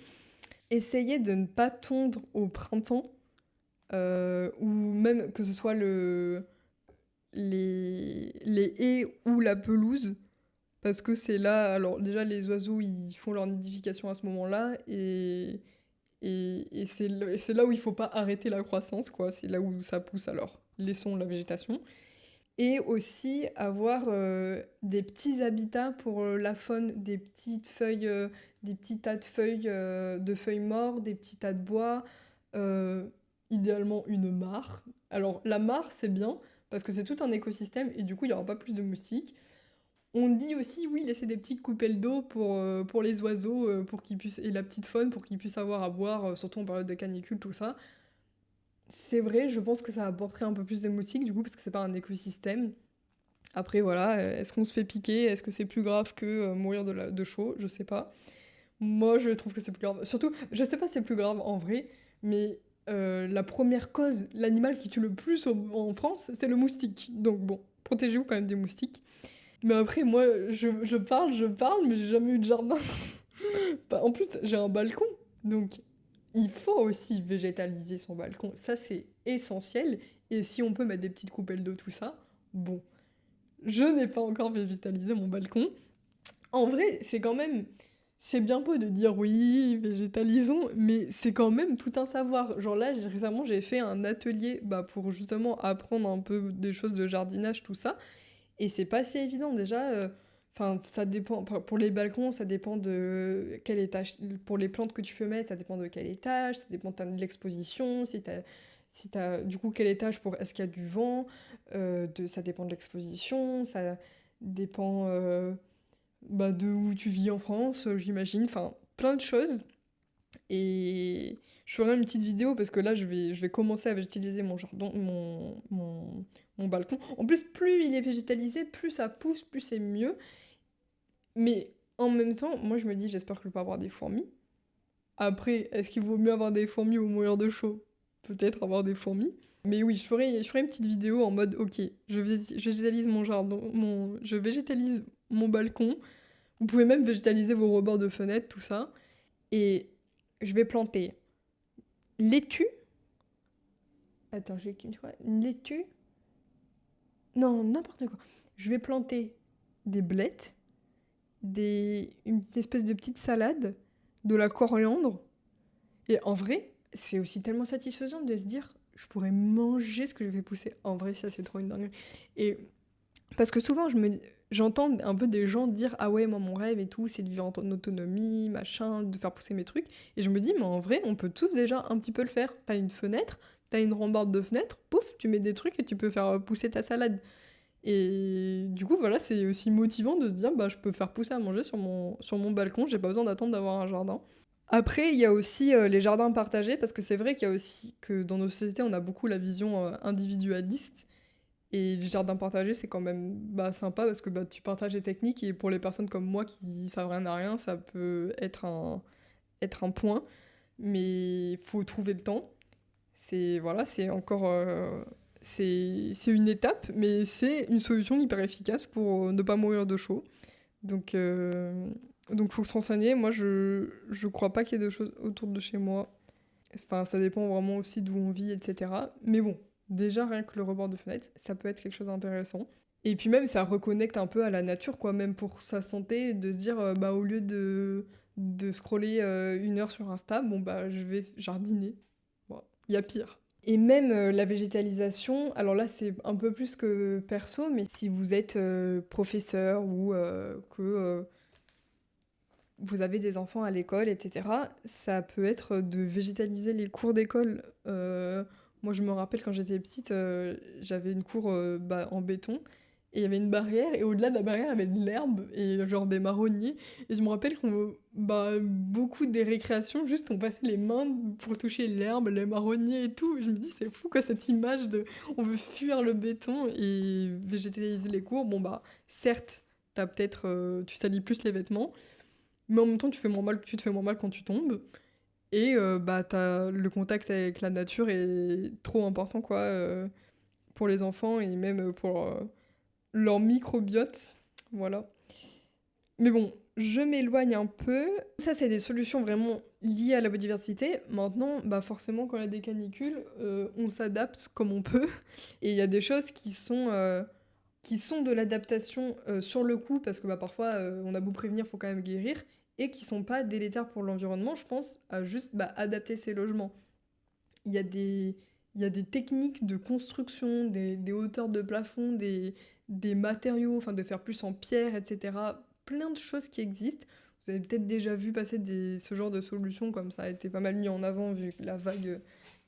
Essayer de ne pas tondre au printemps, ou même que ce soit les haies ou la pelouse, parce que c'est là, alors déjà les oiseaux ils font leur nidification à ce moment-là, et c'est là où il faut pas arrêter la croissance, quoi, c'est là où ça pousse, alors laissons la végétation. Et aussi avoir des petits habitats pour la faune, des petits tas de feuilles mortes, des petits tas de bois, euh, idéalement une mare. Alors la mare c'est bien parce que c'est tout un écosystème et du coup il n'y aura pas plus de moustiques. On dit aussi oui, laisser des petites coupelles d'eau pour les oiseaux, pour qu'ils puissent, et la petite faune pour qu'ils puissent avoir à boire, surtout en période de canicule, tout ça. C'est vrai, je pense que ça apporterait un peu plus de moustiques du coup parce que c'est pas un écosystème. Après, voilà, est-ce qu'on se fait piquer? Est-ce que c'est plus grave que mourir de chaud? Je sais pas. Moi, je trouve que c'est plus grave. Surtout, je sais pas si c'est plus grave en vrai, mais la première cause, l'animal qui tue le plus en France, c'est le moustique. Donc bon, protégez-vous quand même des moustiques. Mais après, moi, je parle, mais j'ai jamais eu de jardin. Bah, en plus, j'ai un balcon, donc il faut aussi végétaliser son balcon. Ça, c'est essentiel. Et si on peut mettre des petites coupelles d'eau, tout ça, bon. Je n'ai pas encore végétalisé mon balcon. En vrai, c'est quand même... C'est bien beau de dire oui, végétalisons, mais c'est quand même tout un savoir. Genre là, récemment, j'ai fait un atelier bah, pour justement apprendre un peu des choses de jardinage, tout ça. Et c'est pas si évident déjà. Enfin, ça dépend. Pour les balcons, ça dépend de quel étage. Pour les plantes que tu peux mettre, ça dépend de quel étage. Ça dépend de l'exposition. Si t'as du coup quel étage pour. Est-ce qu'il y a du vent ça dépend de l'exposition. Ça dépend bah, de où tu vis en France, j'imagine. Enfin, plein de choses. Et je ferai une petite vidéo parce que là, je vais commencer à végétaliser mon jardin, mon balcon. En plus, plus il est végétalisé, plus ça pousse, plus c'est mieux. Mais en même temps, moi, je me dis, j'espère que je vais pas avoir des fourmis. Après, est-ce qu'il vaut mieux avoir des fourmis ou mourir de chaud? Peut-être avoir des fourmis. Mais oui, je ferai une petite vidéo en mode, ok, je végétalise mon jardin, je végétalise mon balcon. Vous pouvez même végétaliser vos rebords de fenêtre, tout ça. Et je vais planter laitue. Attends, j'ai qu'une fois. Une laitue. Non, n'importe quoi. Je vais planter des blettes, une espèce de petite salade, de la coriandre. Et en vrai, c'est aussi tellement satisfaisant de se dire, je pourrais manger ce que je vais pousser. En vrai, ça, c'est trop une dinguerie. Et parce que souvent, j'entends un peu des gens dire ah ouais, moi mon rêve et tout, c'est de vivre en autonomie, machin, de faire pousser mes trucs. Et je me dis mais en vrai, on peut tous déjà un petit peu le faire. T'as une fenêtre, t'as une rambarde de fenêtre, pouf, tu mets des trucs et tu peux faire pousser ta salade. Et du coup voilà, c'est aussi motivant de se dire bah je peux faire pousser à manger sur mon balcon, j'ai pas besoin d'attendre d'avoir un jardin. Après, il y a aussi les jardins partagés, parce que c'est vrai qu'il y a aussi que dans nos sociétés, on a beaucoup la vision individualiste. Et les jardins partagés, c'est quand même bah, sympa parce que bah, tu partages des techniques et pour les personnes comme moi qui savent rien à rien, ça peut être un point. Mais il faut trouver le temps. Voilà, c'est encore... c'est une étape, mais c'est une solution hyper efficace pour ne pas mourir de chaud. Donc, faut se renseigner. Moi, je crois pas qu'il y ait de choses autour de chez moi. Enfin, ça dépend vraiment aussi d'où on vit, etc. Mais bon, déjà, rien que le rebord de fenêtre, ça peut être quelque chose d'intéressant. Et puis même, ça reconnecte un peu à la nature, quoi, même pour sa santé, de se dire, bah, au lieu de scroller 1 heure sur Insta, bon, bah, je vais jardiner. Bon, il y a pire. Et même la végétalisation, alors là, c'est un peu plus que perso, mais si vous êtes professeur ou que vous avez des enfants à l'école, etc., ça peut être de végétaliser les cours d'école. Moi, je me rappelle quand j'étais petite, j'avais une cour bah, en béton et il y avait une barrière et au-delà de la barrière, il y avait de l'herbe et genre des marronniers. Et je me rappelle qu'on, bah, beaucoup des récréations, juste on passait les mains pour toucher l'herbe, les marronniers et tout. Et je me dis, c'est fou quoi cette image de on veut fuir le béton et végétaliser les cours. Bon, bah, certes, tu salis plus les vêtements. Mais en même temps, tu te fais moins mal quand tu tombes. Et bah, le contact avec la nature est trop important, quoi, pour les enfants et même pour leur microbiote. Voilà. Mais bon, je m'éloigne un peu. Ça, c'est des solutions vraiment liées à la biodiversité. Maintenant, bah forcément, quand il y a des canicules, on s'adapte comme on peut. Et il y a des choses qui sont de l'adaptation sur le coup, parce que bah, parfois, on a beau prévenir, faut quand même guérir, et qui sont pas délétères pour l'environnement, je pense, à juste bah, adapter ces logements. Il y a des, il y a des techniques de construction, des hauteurs de plafond, des matériaux, enfin de faire plus en pierre, etc. Plein de choses qui existent. Vous avez peut-être déjà vu passer ce genre de solutions, comme ça a été pas mal mis en avant vu la vague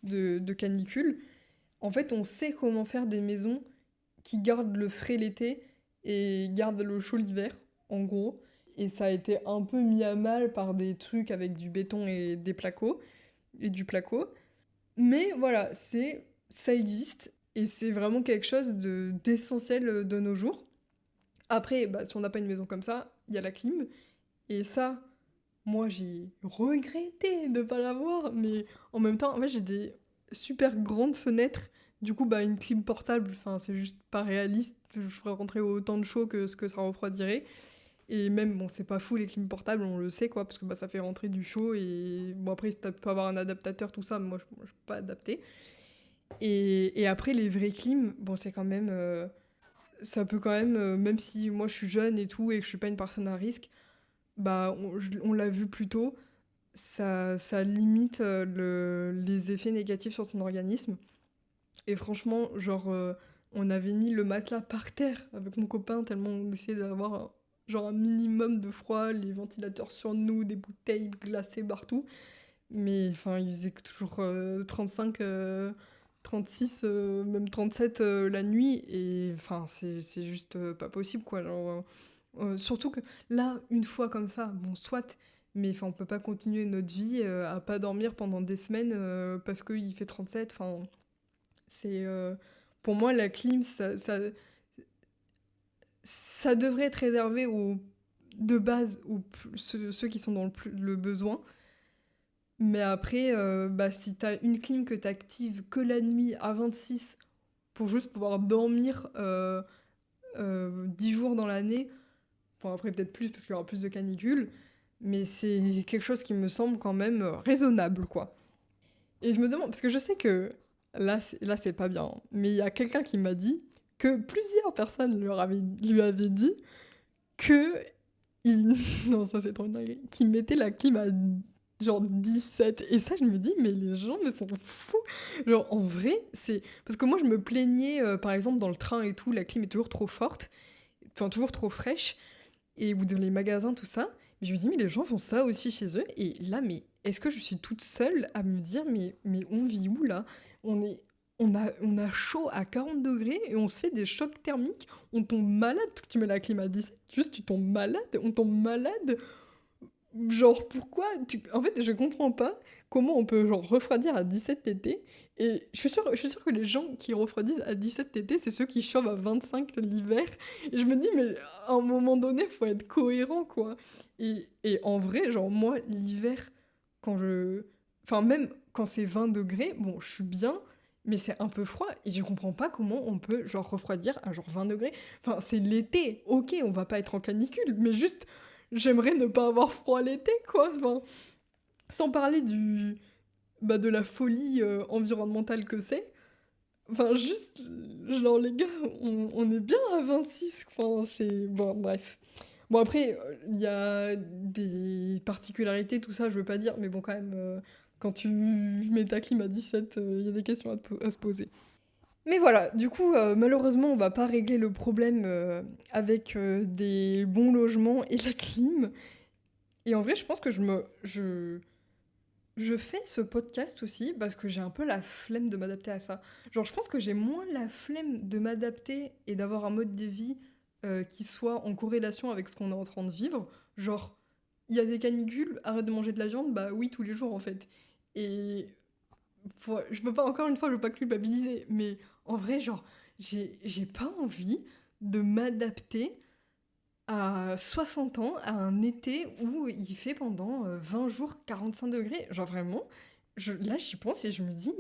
de canicule. En fait, on sait comment faire des maisons qui gardent le frais l'été et gardent le chaud l'hiver, en gros. Et ça a été un peu mis à mal par des trucs avec du béton et des placos, et du placo. Mais voilà, ça existe et c'est vraiment quelque chose d'essentiel de nos jours. Après, bah, si on n'a pas une maison comme ça, il y a la clim. Et ça, moi, j'ai regretté de pas l'avoir, mais en même temps, en fait, j'ai des super grandes fenêtres. Du coup, bah, une clim portable, enfin, c'est juste pas réaliste. Je ferais rentrer autant de chaud que ce que ça refroidirait. Et même, bon, c'est pas fou les clims portables, on le sait, quoi, parce que bah, ça fait rentrer du chaud. Et bon, après, si tu peux avoir un adaptateur, tout ça, moi, je peux pas adapter. Et après, les vraies clims, bon, c'est quand même. Ça peut quand même, même si moi je suis jeune et tout, et que je suis pas une personne à risque, bah, on l'a vu plus tôt, ça limite les effets négatifs sur ton organisme. Et franchement, genre, on avait mis le matelas par terre avec mon copain, tellement on essayait d'avoir genre un minimum de froid, les ventilateurs sur nous, des bouteilles glacées partout. Mais enfin, il faisait que toujours 35, 36, même 37 la nuit. Et enfin, c'est juste pas possible, quoi. Genre, surtout que là, une fois comme ça, bon, soit, mais enfin, on peut pas continuer notre vie à pas dormir pendant des semaines parce qu'il fait 37. Enfin, c'est pour moi la clim, ça devrait être réservé aux de base ceux qui sont dans le besoin. Mais après, bah, si t'as une clim que t'actives que la nuit à 26 pour juste pouvoir dormir 10 jours dans l'année, bon après peut-être plus parce qu'il y aura plus de canicules, mais c'est quelque chose qui me semble quand même raisonnable, quoi. Et je me demande, parce que je sais que là c'est pas bien, hein, mais il y a quelqu'un qui m'a dit que plusieurs personnes lui avaient dit que il... non, ça c'est trop une dinguerie, qu'il mettait la clim à genre 17. Et ça, je me dis, mais les gens, mais sont fous. Genre, en vrai, c'est... Parce que moi, je me plaignais, par exemple, dans le train et tout, la clim est toujours trop forte, enfin, toujours trop fraîche, et ou dans les magasins, tout ça. Mais je me dis, mais les gens font ça aussi chez eux. Et là, mais est-ce que je suis toute seule à me dire, mais on vit où, là? On est... On a chaud à 40 degrés et on se fait des chocs thermiques. On tombe malade parce que tu mets la clim à 17. Juste, tu tombes malade. On tombe malade. Genre, pourquoi En fait, je comprends pas comment on peut genre refroidir à 17 TT. Et je suis sûre que les gens qui refroidissent à 17 TT, c'est ceux qui chauffent à 25 l'hiver. Et je me dis, mais à un moment donné, faut être cohérent, quoi. Et en vrai, genre, moi, l'hiver, quand je... Enfin, même quand c'est 20 degrés, bon, je suis bien, mais c'est un peu froid. Et je comprends pas comment on peut, genre, refroidir à genre 20 degrés. Enfin, c'est l'été. Ok, on va pas être en canicule, mais juste j'aimerais ne pas avoir froid l'été, quoi. Enfin, sans parler de la folie environnementale que c'est. Enfin, juste, genre, les gars, on est bien à 26. Enfin, c'est... Bon, bref. Bon, après, il y a des particularités, tout ça, je veux pas dire, mais bon, quand même, quand tu mets ta clim à 17, il y a des questions à se poser. Mais voilà, du coup, malheureusement, on va pas régler le problème avec des bons logements et la clim. Et en vrai, je pense que je fais ce podcast aussi parce que j'ai un peu la flemme de m'adapter à ça. Genre, je pense que j'ai moins la flemme de m'adapter et d'avoir un mode de vie qui soit en corrélation avec ce qu'on est en train de vivre. Genre, il y a des canicules, arrête de manger de la viande, bah oui, tous les jours en fait. Et je peux pas, encore une fois, je veux pas culpabiliser, mais en vrai, genre, j'ai pas envie de m'adapter à 60 ans, à un été où il fait pendant 20 jours 45 degrés. Genre vraiment, là j'y pense et je me dis,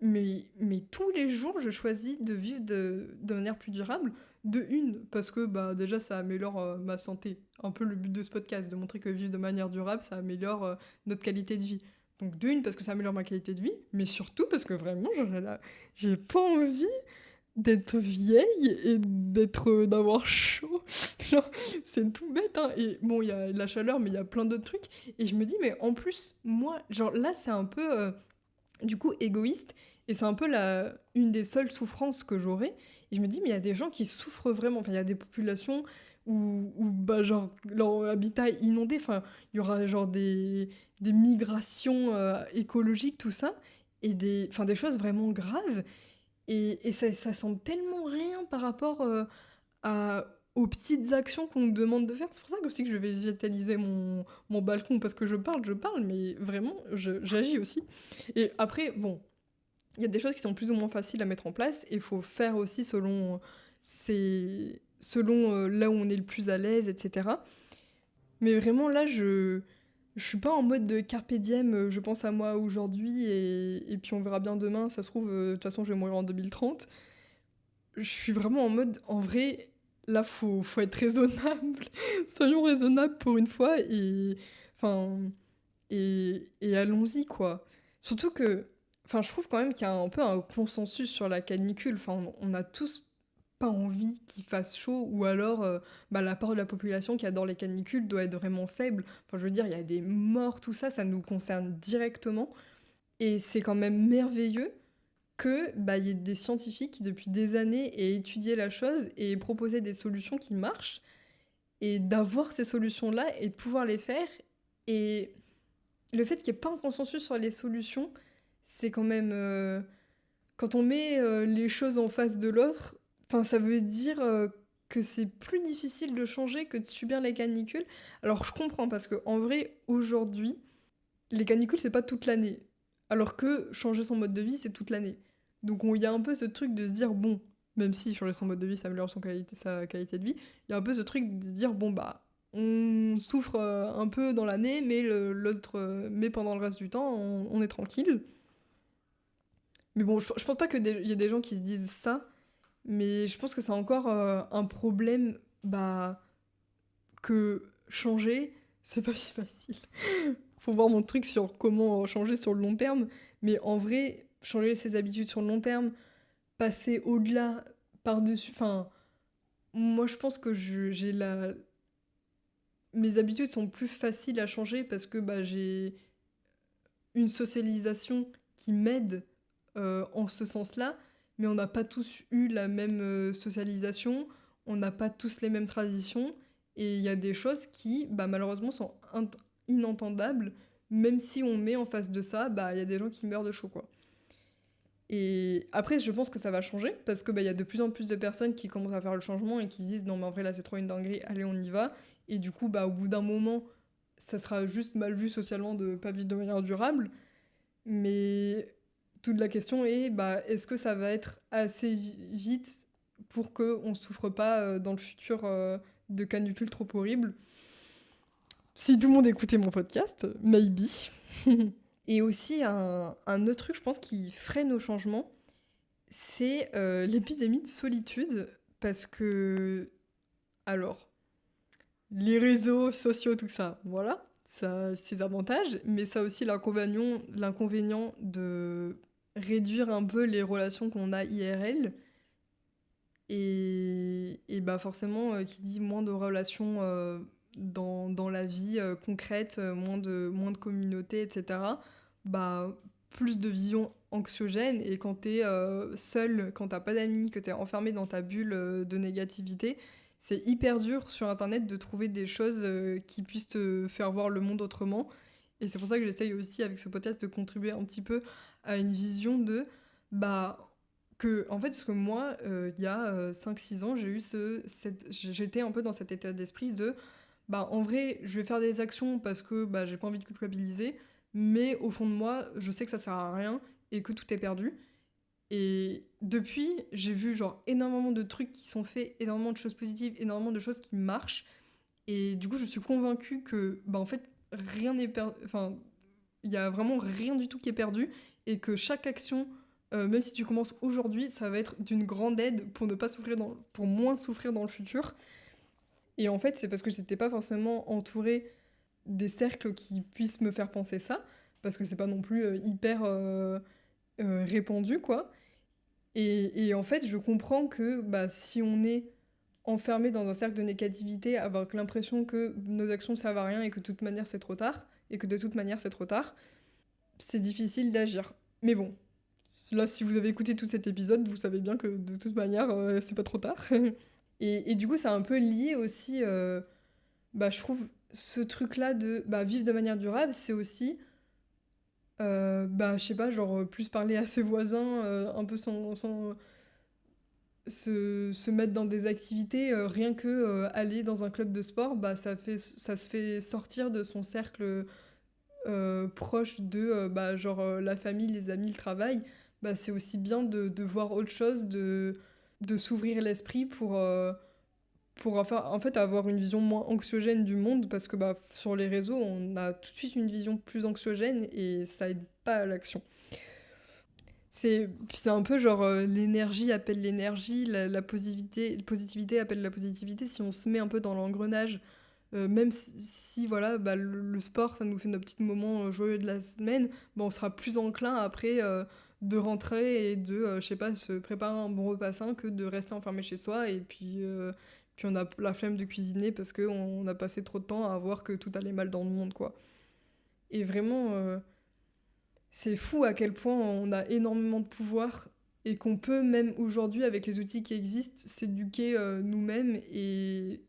mais tous les jours je choisis de vivre de manière plus durable. De une, parce que bah, déjà ça améliore ma santé. Un peu le but de ce podcast, de montrer que vivre de manière durable, ça améliore notre qualité de vie. Donc de une, parce que ça améliore ma qualité de vie, mais surtout parce que vraiment, j'ai pas envie d'être vieille et d'avoir chaud. Genre, c'est tout bête, hein. Et bon, il y a la chaleur, mais il y a plein d'autres trucs. Et je me dis, mais en plus, moi, genre là, c'est un peu, du coup, égoïste. Et c'est un peu une des seules souffrances que j'aurais. Et je me dis, mais il y a des gens qui souffrent vraiment. Enfin, il y a des populations où bah, genre, leur habitat est inondé. Enfin, il y aura genre des migrations écologiques, tout ça. Et enfin, des choses vraiment graves. Et ça semble tellement rien par rapport aux petites actions qu'on nous demande de faire. C'est pour ça que aussi que je vais végétaliser mon balcon, parce que je parle, mais vraiment, j'agis aussi. Et après, bon, il y a des choses qui sont plus ou moins faciles à mettre en place, et il faut faire aussi selon là où on est le plus à l'aise, etc. Mais vraiment là, je suis pas en mode de carpe diem, je pense à moi aujourd'hui et puis on verra bien demain, ça se trouve, de toute façon je vais mourir en 2030. Je suis vraiment en mode, en vrai, là faut être raisonnable. Soyons raisonnables pour une fois enfin, et allons-y quoi. Surtout que, enfin je trouve quand même qu'il y a un peu un consensus sur la canicule. Enfin on a tous pas envie qu'il fasse chaud ou alors bah, la part de la population qui adore les canicules doit être vraiment faible. Enfin, je veux dire, il y a des morts, tout ça, ça nous concerne directement. Et c'est quand même merveilleux que bah, y ait des scientifiques qui, depuis des années, aient étudié la chose et aient proposé des solutions qui marchent. Et d'avoir ces solutions-là et de pouvoir les faire. Et le fait qu'il n'y ait pas un consensus sur les solutions, c'est quand même... quand on met les choses en face de l'autre, enfin, ça veut dire que c'est plus difficile de changer que de subir les canicules. Alors je comprends parce que en vrai, aujourd'hui, les canicules, c'est pas toute l'année. Alors que changer son mode de vie, c'est toute l'année. Donc il y a un peu ce truc de se dire, bon, même si changer son mode de vie, ça améliore sa qualité de vie, il y a un peu ce truc de se dire, bon, bah, on souffre un peu dans l'année, mais, mais pendant le reste du temps, on est tranquille. Mais bon, je pense pas qu'il y ait des gens qui se disent ça, mais je pense que c'est encore un problème bah, que changer, c'est pas si facile. Faut voir mon truc sur comment changer sur le long terme, mais en vrai, changer ses habitudes sur le long terme, passer au-delà, par-dessus. Enfin, moi je pense que j'ai la. Mes habitudes sont plus faciles à changer parce que bah, j'ai une socialisation qui m'aide en ce sens-là, mais on n'a pas tous eu la même socialisation, on n'a pas tous les mêmes traditions, et il y a des choses qui, bah, malheureusement, sont inentendables, même si on met en face de ça, bah, il y a des gens qui meurent de chaud, quoi. Et après, je pense que ça va changer, parce que bah, y a de plus en plus de personnes qui commencent à faire le changement et qui se disent non, mais en vrai, là, c'est trop une dinguerie, allez, on y va. Et du coup, bah, au bout d'un moment, ça sera juste mal vu socialement de pas vivre de manière durable. Mais toute la question est, bah, est-ce que ça va être assez vite pour qu'on ne souffre pas dans le futur de canicules trop horribles? Si tout le monde écoutait mon podcast, maybe. Et aussi, un autre truc, je pense, qui freine nos changements, c'est l'épidémie de solitude. Parce que, alors, les réseaux sociaux, tout ça, voilà, ça a ses avantages, mais ça a aussi l'inconvénient de réduire un peu les relations qu'on a IRL. Et bah forcément, qui dit moins de relations dans la vie concrète, moins de communauté, etc., bah plus de vision anxiogène. Et quand t'es seul, quand t'as pas d'amis, que t'es enfermé dans ta bulle de négativité, c'est hyper dur sur Internet de trouver des choses qui puissent te faire voir le monde autrement. Et c'est pour ça que j'essaye aussi avec ce podcast de contribuer un petit peu à une vision de bah en fait, parce que moi, il y a 5-6 ans, j'étais un peu dans cet état d'esprit de, bah, en vrai, je vais faire des actions parce que bah, j'ai pas envie de culpabiliser, mais au fond de moi, je sais que ça sert à rien et que tout est perdu. Et depuis, j'ai vu genre énormément de trucs qui sont faits, énormément de choses positives, énormément de choses qui marchent. Et du coup, je suis convaincue que, bah, en fait, rien n'est perdu. Enfin, il y a vraiment rien du tout qui est perdu et que chaque action, même si tu commences aujourd'hui, ça va être d'une grande aide pour ne pas souffrir pour moins souffrir dans le futur. Et en fait, c'est parce que j'étais pas forcément entourée des cercles qui puissent me faire penser ça, parce que c'est pas non plus hyper répandu, quoi. Et en fait, je comprends que bah, si on est enfermé dans un cercle de négativité, avoir l'impression que nos actions ne servent à rien et que de toute manière c'est trop tard, et que de toute manière c'est trop tard, c'est difficile d'agir. Mais bon, là, si vous avez écouté tout cet épisode, vous savez bien que de toute manière, c'est pas trop tard. Et du coup, c'est un peu lié aussi, bah, je trouve, ce truc-là de bah, vivre de manière durable, c'est aussi, bah, je sais pas, genre plus parler à ses voisins, un peu sans se mettre dans des activités, rien que aller dans un club de sport, bah, ça se fait sortir de son cercle proche de bah, genre la famille, les amis, le travail, bah, c'est aussi bien de voir autre chose, de s'ouvrir l'esprit en fait, avoir une vision moins anxiogène du monde, parce que bah, sur les réseaux, on a tout de suite une vision plus anxiogène et ça aide pas à l'action. C'est un peu genre l'énergie appelle l'énergie, la positivité appelle la positivité. Si on se met un peu dans l'engrenage, même si, voilà, bah, le sport, ça nous fait nos petits moments joyeux de la semaine, bah, on sera plus enclin après de rentrer et de, je sais pas, se préparer un bon repas sain que de rester enfermé chez soi. Et puis on a la flemme de cuisiner parce qu'on a passé trop de temps à voir que tout allait mal dans le monde, quoi. Et vraiment, c'est fou à quel point on a énormément de pouvoir et qu'on peut même aujourd'hui, avec les outils qui existent, s'éduquer nous-mêmes et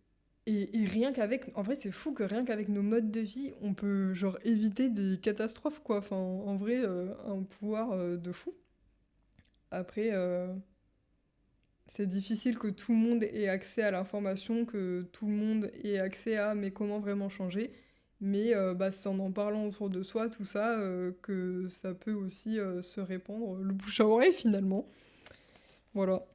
rien qu'avec... En vrai, c'est fou que rien qu'avec nos modes de vie, on peut genre éviter des catastrophes, quoi. Enfin, en vrai, un pouvoir de fou. Après, c'est difficile que tout le monde ait accès à l'information, que tout le monde ait accès à mais comment vraiment changer. Mais bah, c'est en parlant autour de soi, tout ça, que ça peut aussi se répandre, le bouche à oreille finalement. Voilà.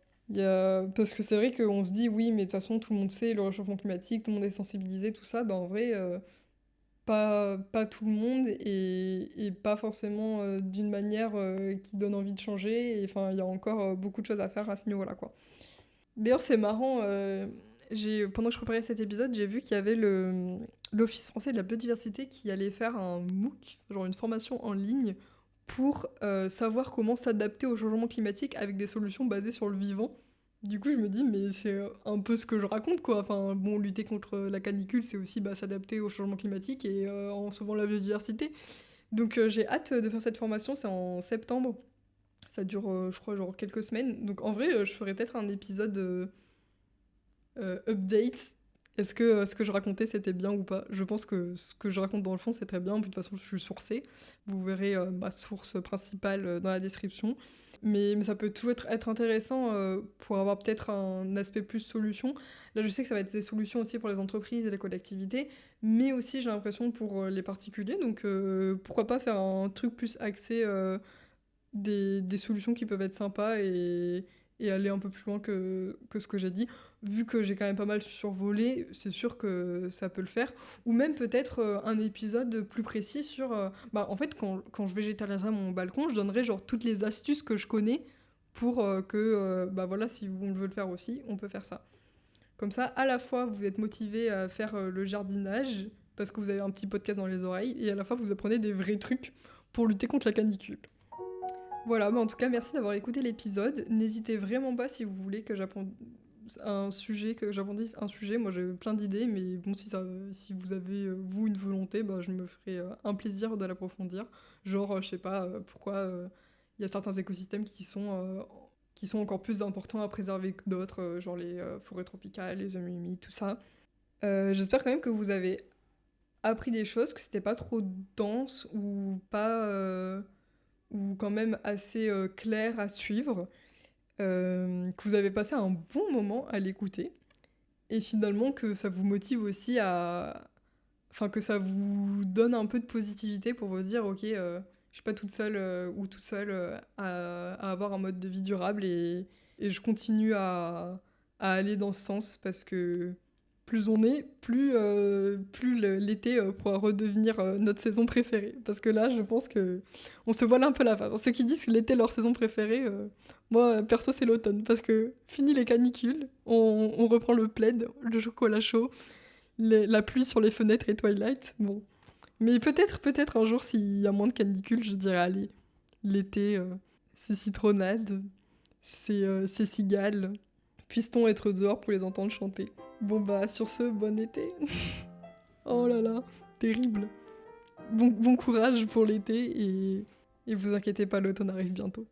Parce que c'est vrai qu'on se dit, oui, mais de toute façon, tout le monde sait le réchauffement climatique, tout le monde est sensibilisé, tout ça. Bah, en vrai, pas tout le monde et pas forcément d'une manière qui donne envie de changer. Et enfin, il y a encore beaucoup de choses à faire à ce niveau-là, quoi. D'ailleurs, c'est marrant, pendant que je préparais cet épisode, j'ai vu qu'il y avait l'Office français de la biodiversité qui allait faire un MOOC, genre une formation en ligne, pour savoir comment s'adapter au changement climatique avec des solutions basées sur le vivant. Du coup, je me dis, mais c'est un peu ce que je raconte, quoi. Enfin, bon, lutter contre la canicule, c'est aussi bah, s'adapter au changement climatique et en sauvant la biodiversité. Donc, j'ai hâte de faire cette formation, c'est en septembre. Ça dure, je crois, genre quelques semaines. Donc en vrai, je ferais peut-être un épisode update. Est-ce que ce que je racontais, c'était bien ou pas? Je pense que ce que je raconte dans le fond, c'est très bien. De toute façon, je suis sourcée. Vous verrez ma source principale dans la description. Mais ça peut toujours être intéressant pour avoir peut-être un aspect plus solution. Là, je sais que ça va être des solutions aussi pour les entreprises et les collectivités, mais aussi j'ai l'impression pour les particuliers. Donc pourquoi pas faire un truc plus axé des solutions qui peuvent être sympas et aller un peu plus loin que ce que j'ai dit. Vu que j'ai quand même pas mal survolé, c'est sûr que ça peut le faire. Ou même peut-être un épisode plus précis sur... bah, en fait, quand je végétaliserai mon balcon, je donnerai genre toutes les astuces que je connais pour bah voilà, si on veut le faire aussi, on peut faire ça. Comme ça, à la fois, vous êtes motivé à faire le jardinage, parce que vous avez un petit podcast dans les oreilles, et à la fois, vous apprenez des vrais trucs pour lutter contre la canicule. Voilà, mais en tout cas, merci d'avoir écouté l'épisode. N'hésitez vraiment pas si vous voulez que j'apprendisse un sujet. Moi, j'ai plein d'idées, mais bon, si vous avez, vous, une volonté, bah, je me ferai un plaisir de l'approfondir. Genre, je sais pas pourquoi il y a certains écosystèmes qui sont encore plus importants à préserver que d'autres, genre les forêts tropicales, les zones humides, tout ça. J'espère quand même que vous avez appris des choses, que c'était pas trop dense ou pas... ou quand même assez clair à suivre, que vous avez passé un bon moment à l'écouter, et finalement que ça vous motive aussi à... Enfin, que ça vous donne un peu de positivité pour vous dire, ok, je suis pas toute seule ou tout seul à avoir un mode de vie durable, et je continue à aller dans ce sens, parce que plus on est, plus l'été pourra redevenir notre saison préférée. Parce que là, je pense que on se voile un peu la face. Ceux qui disent que l'été est leur saison préférée, moi, perso, c'est l'automne. Parce que fini les canicules, on reprend le plaid, le chocolat chaud, la pluie sur les fenêtres et Twilight. Bon. Mais peut-être un jour, s'il y a moins de canicules, je dirais, allez, l'été, c'est citronnade, c'est cigale. Puisse-t-on être dehors pour les entendre chanter? Bon bah sur ce, bon été. Oh là là, terrible. Bon courage pour l'été et vous inquiétez pas, l'automne arrive bientôt.